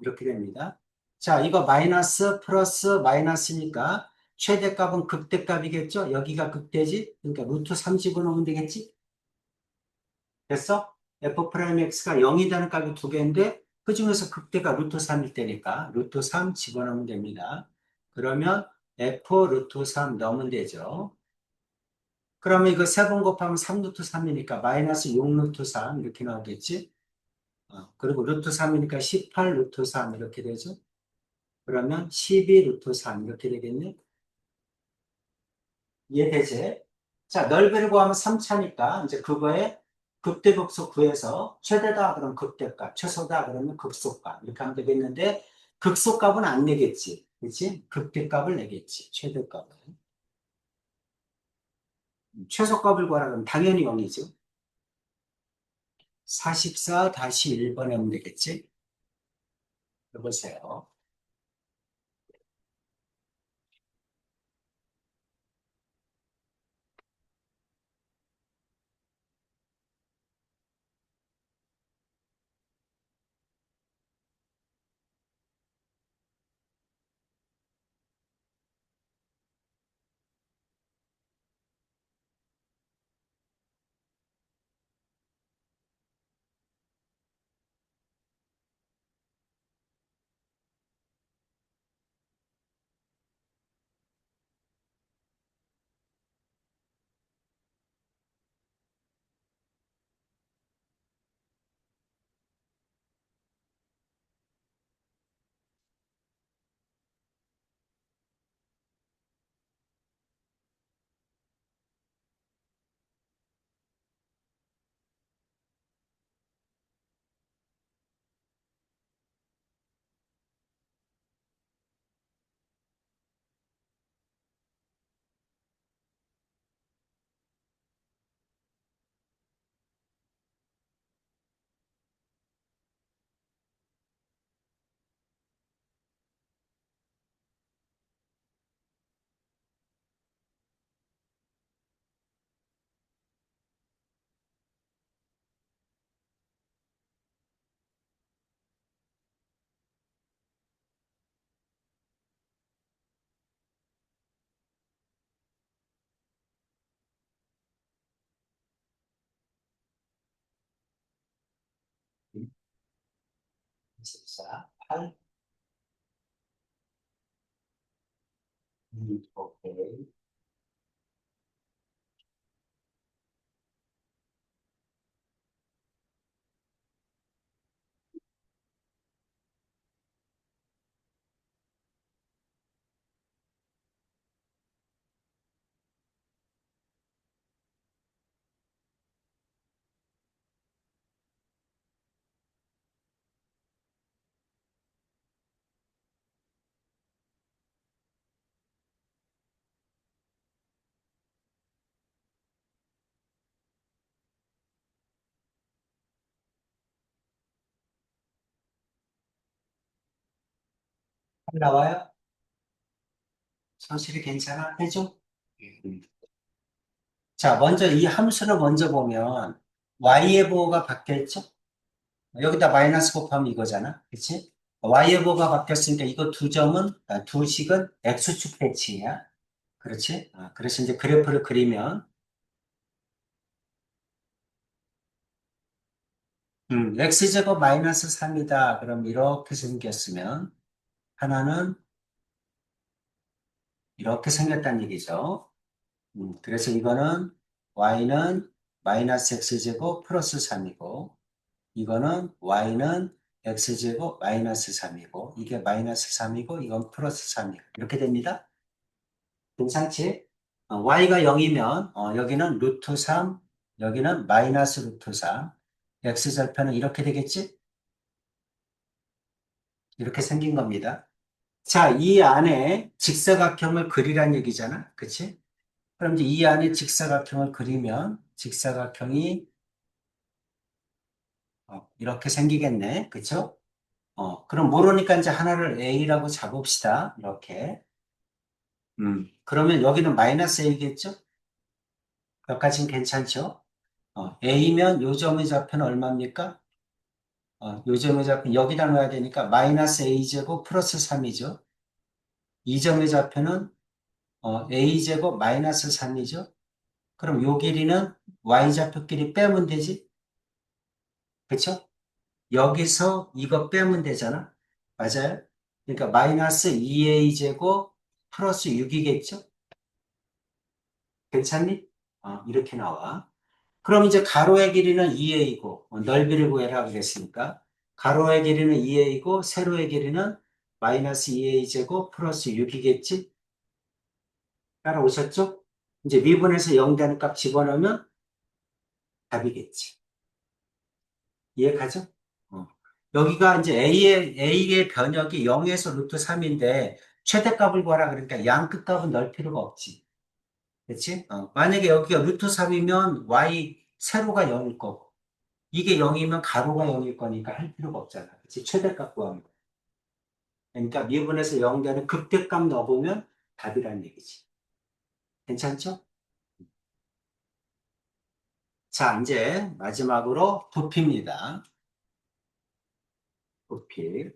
이렇게 됩니다. 자, 이거 마이너스 플러스 마이너스니까 최대값은 극대값이겠죠? 여기가 극대지? 그러니까 루트 3 집어넣으면 되겠지? 됐어? f 프라임 x가 0이 되는 값이 두 개인데 그 중에서 극대가 루트 3일 때니까 루트 3 집어넣으면 됩니다. 그러면 f 루트 3 넣으면 되죠. 그러면 이거 세 번 곱하면 3 루트 3이니까 마이너스 6 루트 3 이렇게 나오겠지? 그리고 루트 3이니까 18 루트 3 이렇게 되죠? 그러면 12 루트 3 이렇게 되겠네? 이해되지? 자, 넓이를 구하면 3차니까 이제 그거에 극대극소 구해서 최대다 그러면 극대값, 최소다 그러면 극소값 이렇게 하면 되겠는데 극소값은 안 내겠지. 그렇지? 극대값을 내겠지. 최대값을. 최소값을 구하라 그러면 당연히 0이죠. 44-1번에 하면 되겠지? 해보세요. 14, 8. 오케이. 나와요? 손실이 괜찮아? 해줘? 음. 자, 먼저 이 함수를 먼저 보면 y의 보호가 바뀌었죠? 여기다 마이너스 곱하면 이거잖아. 그치? y의 보호가 바뀌었으니까 이거 두 점은, 두 식은 x축 배치야. 그렇지? 그래서 이제 그래프를 그리면, x제곱 마이너스 3이다. 그럼 이렇게 생겼으면, 하나는 이렇게 생겼다는 얘기죠. 그래서 이거는 y는 마이너스 x제곱 플러스 3이고, 이거는 y는 x제곱 마이너스 3이고, 이게 마이너스 3이고, 이건 플러스 3이고, 이렇게 됩니다. 괜찮지? y가 0이면, 여기는 루트 3, 여기는 마이너스 루트 3, x절편은 이렇게 되겠지? 이렇게 생긴 겁니다. 자, 이 안에 직사각형을 그리란 얘기잖아. 그치? 그럼 이제 이 안에 직사각형을 그리면, 직사각형이 이렇게 생기겠네. 그쵸? 그럼 모르니까 이제 하나를 A라고 잡읍시다. 이렇게. 그러면 여기는 마이너스 A겠죠? 여기까지는 괜찮죠? A면 요 점의 좌표는 얼마입니까? 요 점의 좌표 여기다 넣어야 되니까 마이너스 A제곱 플러스 3이죠. 이 점의 좌표는 A제곱 마이너스 3이죠. 그럼 요 길이는 Y좌표끼리 빼면 되지? 그쵸? 여기서 이거 빼면 되잖아. 맞아요? 그러니까 마이너스 2a제곱 플러스 6이겠죠? 괜찮니? 이렇게 나와. 그럼 이제 가로의 길이는 2a고 넓이를 구해라 그랬으니까 가로의 길이는 2a고 세로의 길이는 마이너스 2a제곱 플러스 6이겠지? 따라오셨죠? 이제 미분에서 0 되는 값 집어넣으면 답이겠지. 이해 가죠? 어. 여기가 이제 A의 변역이 0에서 루트 3인데 최대값을 구하라 그러니까 양끝 값은 넣을 필요가 없지. 그렇지? 만약에 여기가 루트 3이면 Y 세로가 0일 거고 이게 0이면 가로가 0일 거니까 할 필요가 없잖아. 그렇지? 최대값 구하는 거. 그러니까 미분에서 0 되는 극대값 넣어보면 답이라는 얘기지. 괜찮죠? 자, 이제 마지막으로 부피입니다. 부피.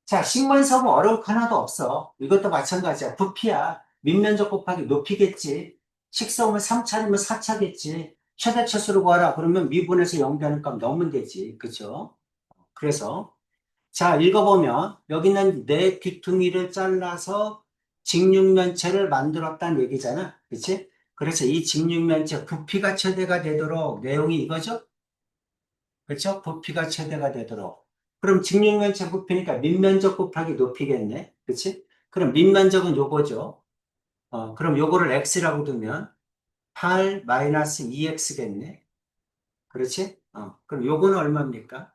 자, 식만섬은 어려울 거 하나도 없어. 이것도 마찬가지야. 부피야. 밑면적 곱하기 높이겠지. 식성은 3차이면 4차겠지. 최대차수로 구하라. 그러면 미분에서 0 되는 값 넣으면 되지. 그죠? 그래서, 자, 읽어보면, 여기는 내 귀퉁이를 잘라서 직육면체를 만들었다는 얘기잖아. 그치? 그래서 이 직육면체 부피가 최대가 되도록 내용이 이거죠? 그렇죠? 부피가 최대가 되도록. 그럼 직육면체 부피니까 밑면적 곱하기 높이겠네. 그렇지? 그럼 밑면적은 요거죠. 그럼 요거를 x라고 두면 8 마이너스 2x겠네. 그렇지? 그럼 요거는 얼마입니까?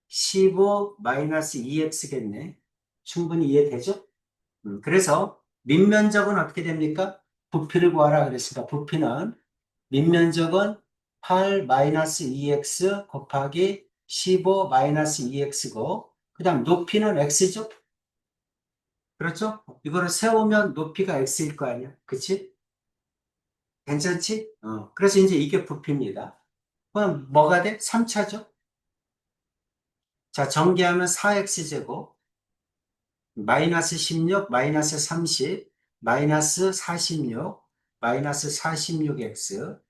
15 마이너스 2x겠네. 충분히 이해되죠? 그래서 밑면적은 어떻게 됩니까? 부피를 구하라 그랬으니까 부피는 밑면적은 8 마이너스 2x 곱하기 15 마이너스 2x고 그 다음 높이는 x죠? 그렇죠? 이거를 세우면 높이가 x일 거 아니야? 그치? 괜찮지? 그래서 이제 이게 부피입니다. 그럼 뭐가 돼? 3차죠? 자, 전개하면 4x제곱 마이너스 16 마이너스 30 마이너스 46 마이너스 46x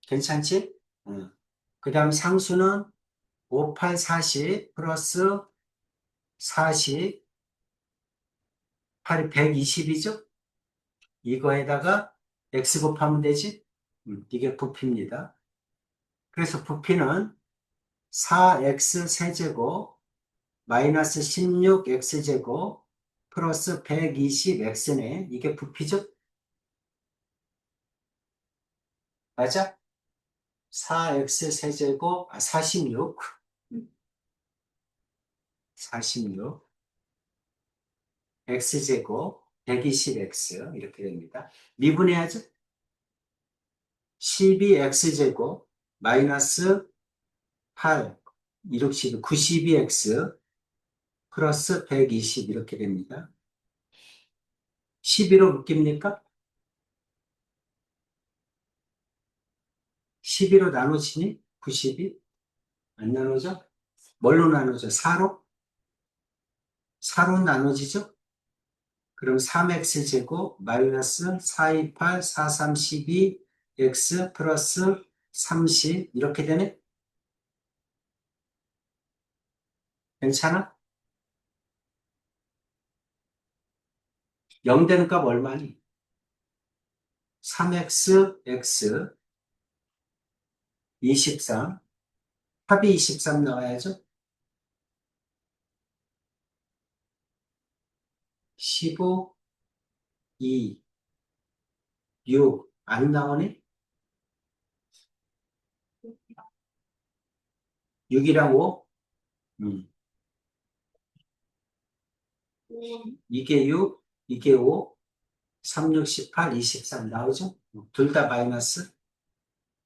괜찮지? 그 다음 상수는 5, 8, 40 플러스 40, 8이 120이죠? 이거에다가 x 곱하면 되지? 이게 부피입니다. 그래서 부피는 4x 세제곱 마이너스 16x제곱 플러스 120x네. 이게 부피죠? 맞아? 4x 세제곱, 46, 46, x제곱, 120x, 이렇게 됩니다. 미분해야죠? 12x제곱, 마이너스 8, 1 6 92x, 플러스 120, 이렇게 됩니다. 12로 묶입니까? 12로 나누시니? 92? 안 나누죠? 뭘로 나누죠? 4로? 4로 나누지죠? 그럼 3x제곱 마이너스 428, 43, 12, x 플러스 30 이렇게 되네? 괜찮아? 0 되는 값 얼마니? 3x, x 23, 합이 23 나와야죠? 15, 2, 6 안 나오네? 6이랑 5? 이게 6, 이게 5, 3, 6, 18, 23 나오죠? 둘 다 마이너스.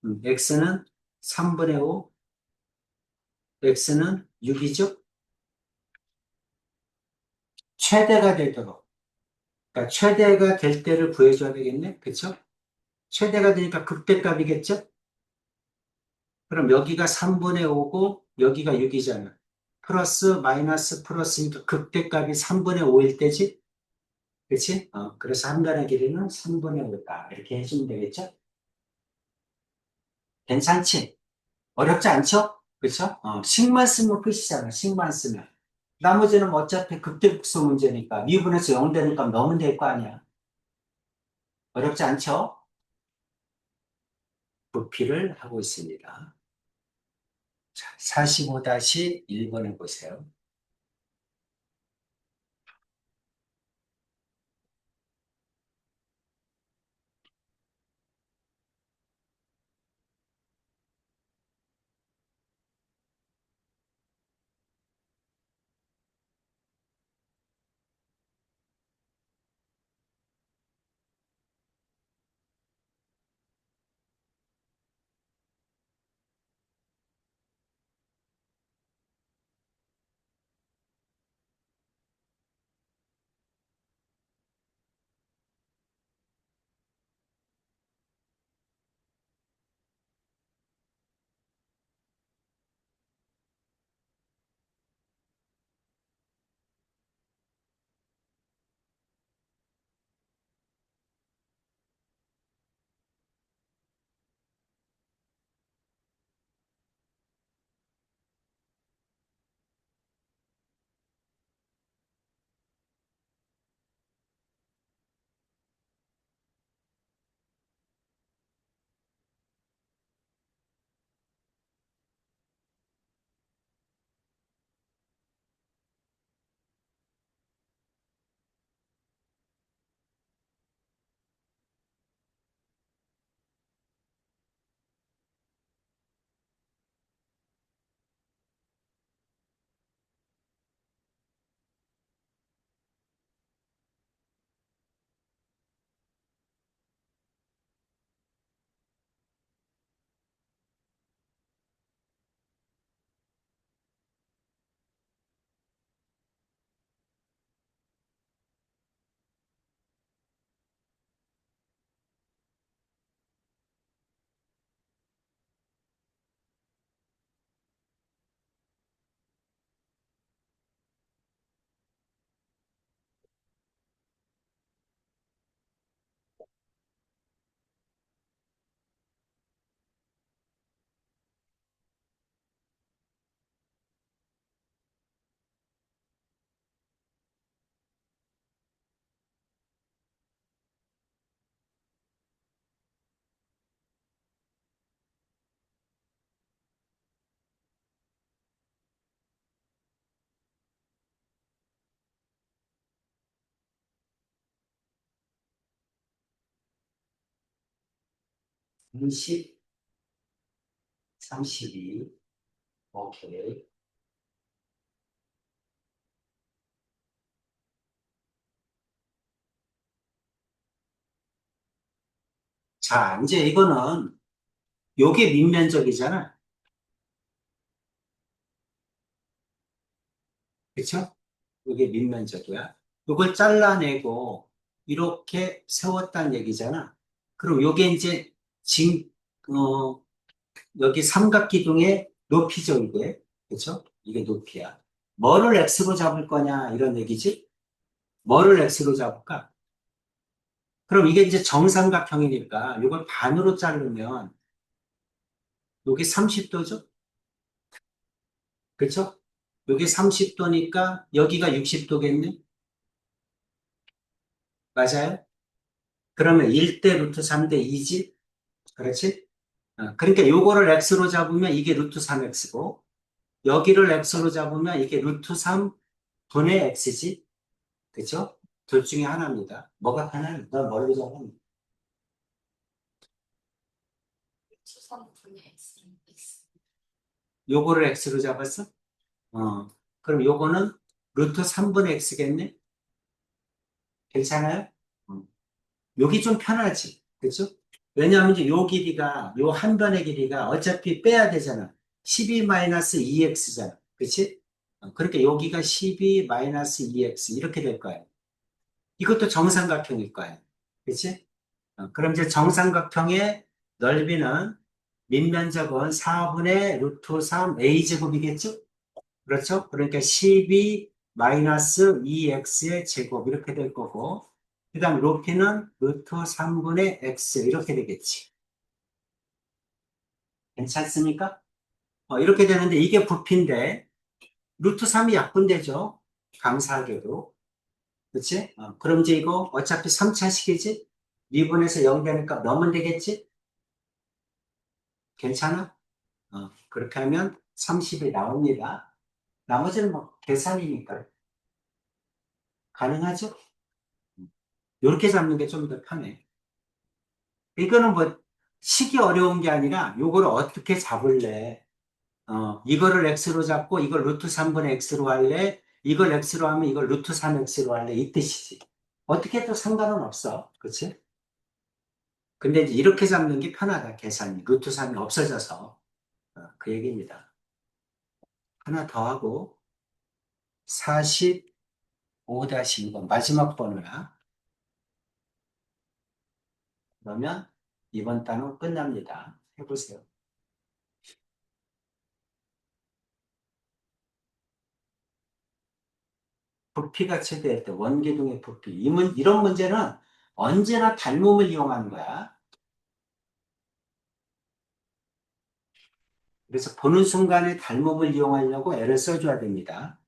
x는 3분의 5, x는 6이죠? 최대가 되도록. 그러니까 최대가 될 때를 구해줘야 되겠네? 그쵸? 최대가 되니까 극대값이겠죠? 그럼 여기가 3분의 5고 여기가 6이잖아. 플러스 마이너스 플러스니까 극대값이 3분의 5일 때지? 그치? 그래서 함단의 길이는 3분의 5다. 이렇게 해주면 되겠죠? 괜찮지? 어렵지 않죠? 그쵸? 식만 쓰면 끝이잖아. 식만 쓰면. 나머지는 어차피 극대국수 문제니까 미분에서 0 되니까 넣으면 될 거 아니야. 어렵지 않죠? 부피를 하고 있습니다. 자, 45-1번 해보세요. 20, 32. 오케이. 자, 이제 이거는 요게 밑면적이잖아. 그쵸? 요게 밑면적이야. 요걸 잘라내고 이렇게 세웠다는 얘기잖아. 그럼 요게 이제 어, 여기 삼각기둥의 높이죠, 이게. 그쵸? 이게 높이야. 뭐를 x로 잡을 거냐, 이런 얘기지? 뭐를 x로 잡을까? 그럼 이게 이제 정삼각형이니까 이걸 반으로 자르면 여기 30도죠? 그쵸? 여기 30도니까 여기가 60도겠네? 맞아요? 그러면 1대 루트 3대 2지? 그렇지? 그러니까 요거를 x로 잡으면 이게 루트 3x고 여기를 x로 잡으면 이게 루트 3분의 x지? 그쵸? 둘 중에 하나입니다. 뭐가 편해? 넌 뭘로 잡아? 수성분의 X. 요거를 x로 잡았어? 그럼 요거는 루트 3분의 x겠네? 괜찮아요? 음. 여기 좀 편하지. 그쵸? 왜냐하면 이제 요 길이가, 요 한 변의 길이가 어차피 빼야 되잖아. 12-2x잖아. 그치? 그러니까 여기가 12-2x 이렇게 될 거야. 이것도 정삼각형일 거야. 그치? 그럼 이제 정삼각형의 넓이는 밑면적은 4분의 루트 3 a제곱이겠죠? 그렇죠? 그러니까 12-2x의 제곱 이렇게 될 거고 그 다음 높이는 루트 3분의 x 이렇게 되겠지. 괜찮습니까? 이렇게 되는데 이게 부피인데 루트 3이 약분되죠. 감사하게도. 그치? 그럼 이제 이거 어차피 3차식이지? 미분에서 0 되니까 넣으면 되겠지? 괜찮아? 그렇게 하면 30이 나옵니다. 나머지는 뭐 계산이니까 가능하죠? 이렇게 잡는 게 좀 더 편해. 이거는 뭐 식이 어려운 게 아니라 요거를 어떻게 잡을래? 이거를 x로 잡고 이걸 루트 3분의 x로 할래? 이걸 x로 하면 이걸 루트 3x로 할래? 이 뜻이지. 어떻게 해도 상관은 없어. 그치? 근데 이제 이렇게 잡는 게 편하다, 계산이. 루트 3이 없어져서. 그 얘기입니다. 하나 더 하고, 45-2번, 마지막 번호야. 그러면 이번 단은 끝납니다. 해보세요. 부피가 최대할 때 원계동의 부피. 이런 문제는 언제나 닮음을 이용하는 거야. 그래서 보는 순간에 닮음을 이용하려고 애를 써줘야 됩니다.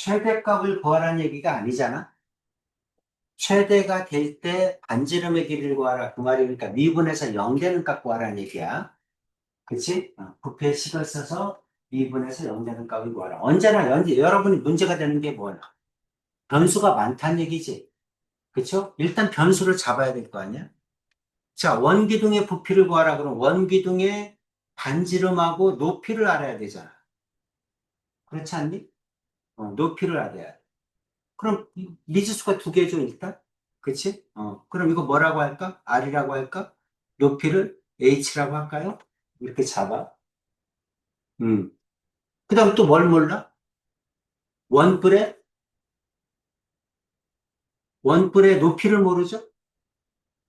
최대값을 구하라는 얘기가 아니잖아. 최대가 될 때 반지름의 길이를 구하라. 그 말이니까 미분에서 0 되는 값 구하라는 얘기야. 그치? 부피의 식을 써서 미분에서 0 되는 값을 구하라. 언제나 여러분이 문제가 되는 게 뭐야? 변수가 많다는 얘기지. 그쵸? 일단 변수를 잡아야 될 거 아니야? 자, 원기둥의 부피를 구하라. 그럼 원기둥의 반지름하고 높이를 알아야 되잖아. 그렇지 않니? 높이를 알아야 돼. 그럼 미지수가 두 개죠, 일단? 그치? 그럼 이거 뭐라고 할까? R이라고 할까? 높이를 H라고 할까요? 이렇게 잡아. 그 다음 또 뭘 몰라? 원뿔의, 원뿔의 높이를 모르죠?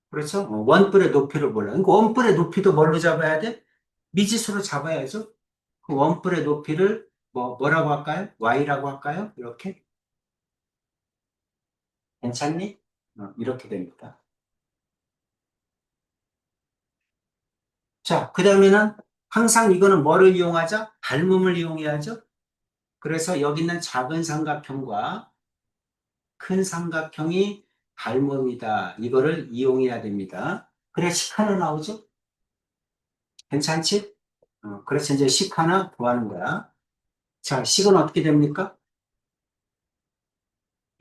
그렇죠? 원뿔의 높이를 몰라. 그러니까 원뿔의 높이도 뭘로 잡아야 돼? 미지수로 잡아야죠. 그 원뿔의 높이를 뭐라고 할까요? Y라고 할까요? 이렇게? 괜찮니? 이렇게 됩니다. 자, 그 다음에는 항상 이거는 뭐를 이용하자? 닮음을 이용해야죠. 그래서 여기 있는 작은 삼각형과 큰 삼각형이 닮음이다. 이거를 이용해야 됩니다. 그래, 식 하나 나오죠? 괜찮지? 그래서 이제 식 하나 구하는 거야. 자, 식은 어떻게 됩니까?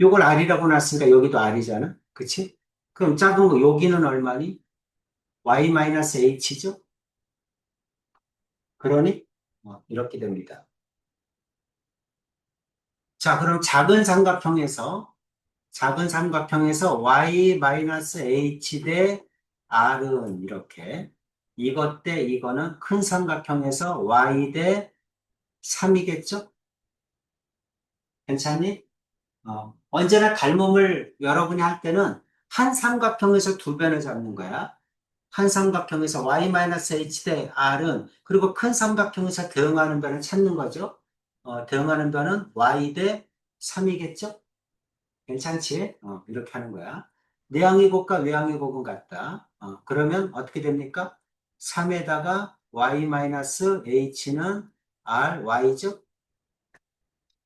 요걸 R이라고 놨으니까 여기도 R이잖아. 그치? 그럼 작은 거 여기는 얼마니? Y-H죠? 그러니 이렇게 됩니다. 자, 그럼 작은 삼각형에서 Y-H 대 R은 이렇게 이것 대 이거는 큰 삼각형에서 Y 대 3이겠죠? 괜찮니? 언제나 닮음을 여러분이 할 때는 한 삼각형에서 두 변을 잡는 거야. 한 삼각형에서 Y-H 대 R은 그리고 큰 삼각형에서 대응하는 변을 찾는 거죠. 대응하는 변은 Y 대 3이겠죠? 괜찮지? 이렇게 하는 거야. 내항의 곱과 외항의 곱은 같다. 그러면 어떻게 됩니까? 3에다가 y-h는 ry죠?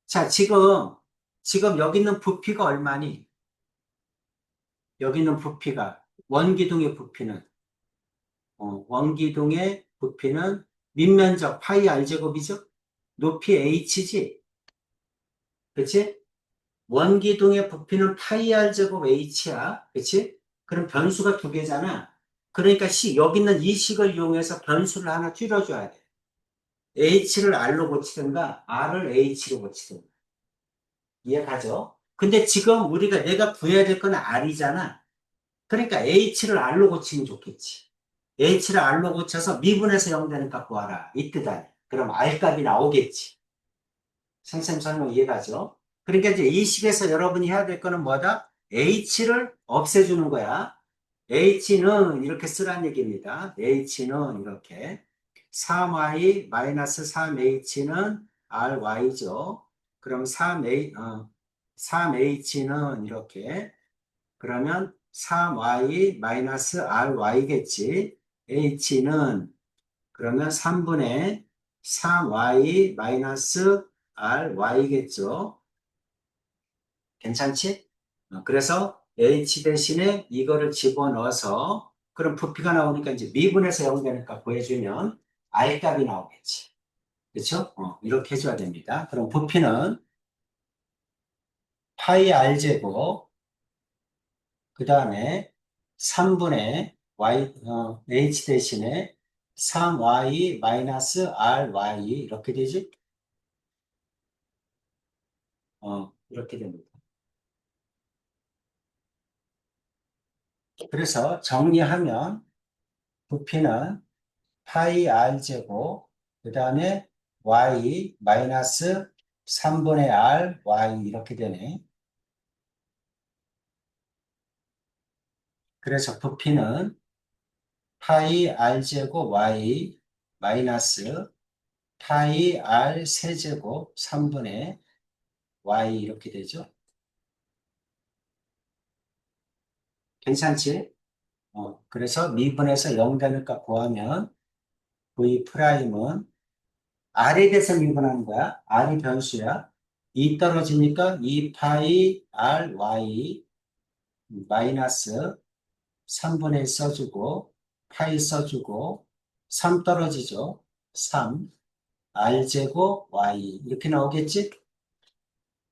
자, 지금 여기 있는 부피가 얼마니? 여기 있는 부피가, 원기둥의 부피는 밑면적 파이 r제곱이죠? 높이 h지? 그치? 원기둥의 부피는 파이 r 제곱 h야. 그치? 그럼 변수가 두 개잖아. 그러니까 여기 있는 이 식을 이용해서 변수를 하나 줄여줘야 돼. h를 r로 고치든가 r을 h로 고치든가. 이해가죠? 근데 지금 내가 구해야 될 건 r이잖아. 그러니까 h를 r로 고치면 좋겠지. h를 r로 고쳐서 미분에서 0 되는 값 구하라. 이 뜻 아니야. 그럼 r 값이 나오겠지. 선생님 설명 이해가죠? 그러니까 이제 이 식에서 여러분이 해야 될 거는 뭐다? h를 없애주는 거야. h는 이렇게 쓰란 얘기입니다. h는 이렇게 3y-3h는 ry죠. 그럼 3h는 이렇게 그러면 3y-ry겠지. h는 그러면 3분의 3y-ry겠죠. 괜찮지? 그래서 h 대신에 이거를 집어넣어서 그럼 부피가 나오니까 이제 미분에서 0 되니까 구해주면 r 값이 나오겠지. 그렇죠? 이렇게 해줘야 됩니다. 그럼 부피는 파이 r 제곱 그 다음에 3분의 h 대신에 3y 마이너스 ry 이렇게 되지? 이렇게 됩니다. 그래서 정리하면 부피는 파이 r 제곱 그 다음에 y 마이너스 3분의 r y 이렇게 되네. 그래서 부피는 파이 r 제곱 y 마이너스 파이 r 세제곱 3분의 y 이렇게 되죠. 괜찮지? 그래서 미분에서 0 되는 값 구하면 v 프라임은 r에 대해서 미분하는 거야. r이 변수야. 2 떨어지니까 2파이 ry 마이너스 3분의 1 써주고 파이 써주고 3 떨어지죠. 3 r제곱 y 이렇게 나오겠지?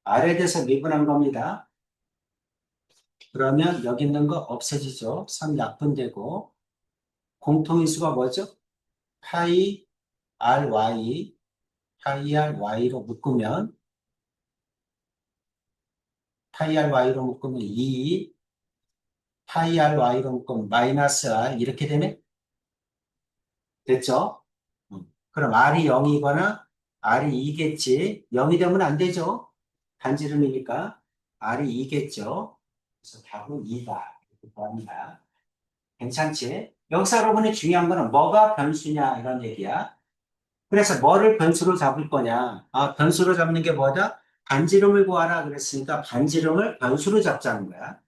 r에 대해서 미분한 겁니다. 그러면 여기 있는 거 없어지죠. 3 약분되고 공통인수가 뭐죠? 파이 ry 파이 ry로 묶으면 파이 ry로 묶으면 2 파이 ry로 묶으면 마이너스 r 이렇게 되네? 됐죠? 그럼 r이 0이거나 r이 2겠지. 0이 되면 안 되죠. 반지름이니까 r이 2겠죠. 그래서 답은 2다. 이렇게 구합니다. 괜찮지? 여기서 여러분이 중요한 거는 뭐가 변수냐 이런 얘기야. 그래서 뭐를 변수로 잡을 거냐. 아, 변수로 잡는 게 뭐다? 반지름을 구하라 그랬으니까 반지름을 변수로 잡자는 거야.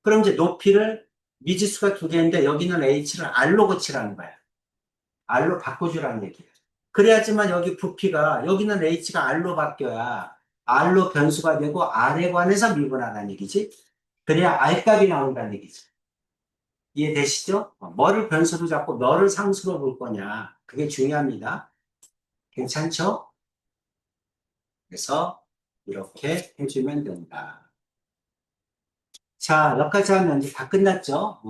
그럼 이제 높이를 미지수가 두 개인데 여기는 h를 r로 고치라는 거야. r로 바꿔주라는 얘기야. 그래야지만 여기 부피가 여기는 h가 r로 바뀌어야 r로 변수가 되고 r에 관해서 미분하라는 얘기지. 그래야 r값이 나온다는 얘기지. 이해되시죠? 뭐를 변수로 잡고 뭐를 상수로 볼 거냐. 그게 중요합니다. 괜찮죠? 그래서 이렇게 해주면 된다. 자, 여기까지 하면 이제 다 끝났죠?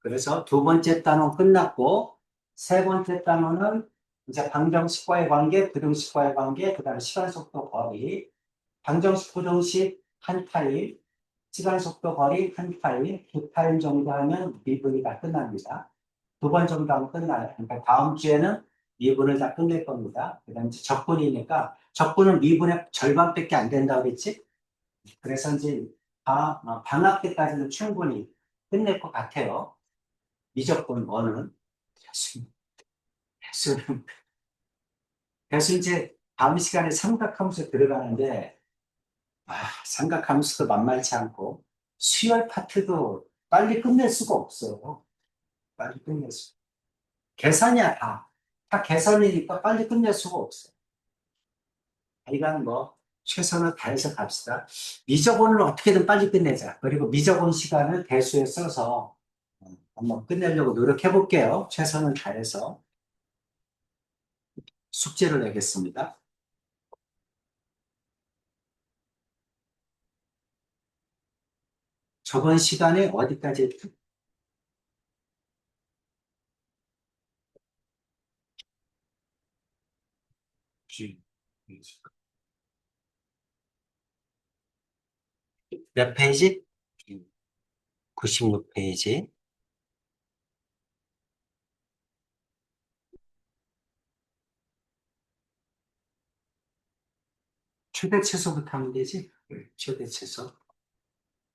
그래서 두 번째 단원 끝났고, 세 번째 단원은 이제 방정식과의 관계, 부등식과의 관계, 그 다음에 시간, 속도, 거리. 방정식, 부등식 한 타입, 시간, 속도, 거리 한 타입, 두 타입 정도 하면 미분이 다 끝납니다. 두 번 정도 하면 끝나요. 그러니까 다음 주에는 미분을 다 끝낼 겁니다. 그 다음에 이제 적분이니까, 적분은 미분의 절반밖에 안 된다고 그랬지? 그래서 이제 방학 때까지는 충분히 끝낼 것 같아요. 미적분 뭐는 배수는 배수 이제 다음 시간에 삼각함수 들어가는데 삼각함수도 만만치 않고 수열 파트도 빨리 끝낼 수가 없어요. 빨리 끝낼 수. 계산이야 다 계산이니까 빨리 끝낼 수가 없어. 이건 뭐 최선을 다해서 갑시다. 미적분을 어떻게든 빨리 끝내자. 그리고 미적분 시간을 대수에 써서 한번 끝내려고 노력해 볼게요. 최선을 다해서 숙제를 내겠습니다. 저번 시간에 어디까지 했죠? G. 몇 페이지? 96페이지. 최대 최소부터 하면 되지? 최대 최소.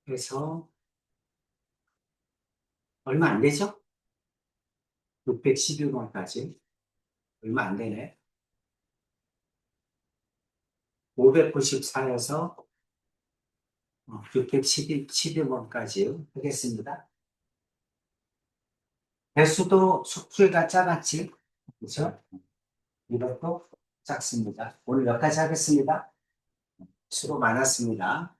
그래서 얼마 안 되죠? 611번까지. 얼마 안 되네. 594에서 611번까지 하겠습니다. 배수도 숙제가 작았지? 그렇죠? 이것도 작습니다. 오늘 여기까지 하겠습니다. 수고 많았습니다.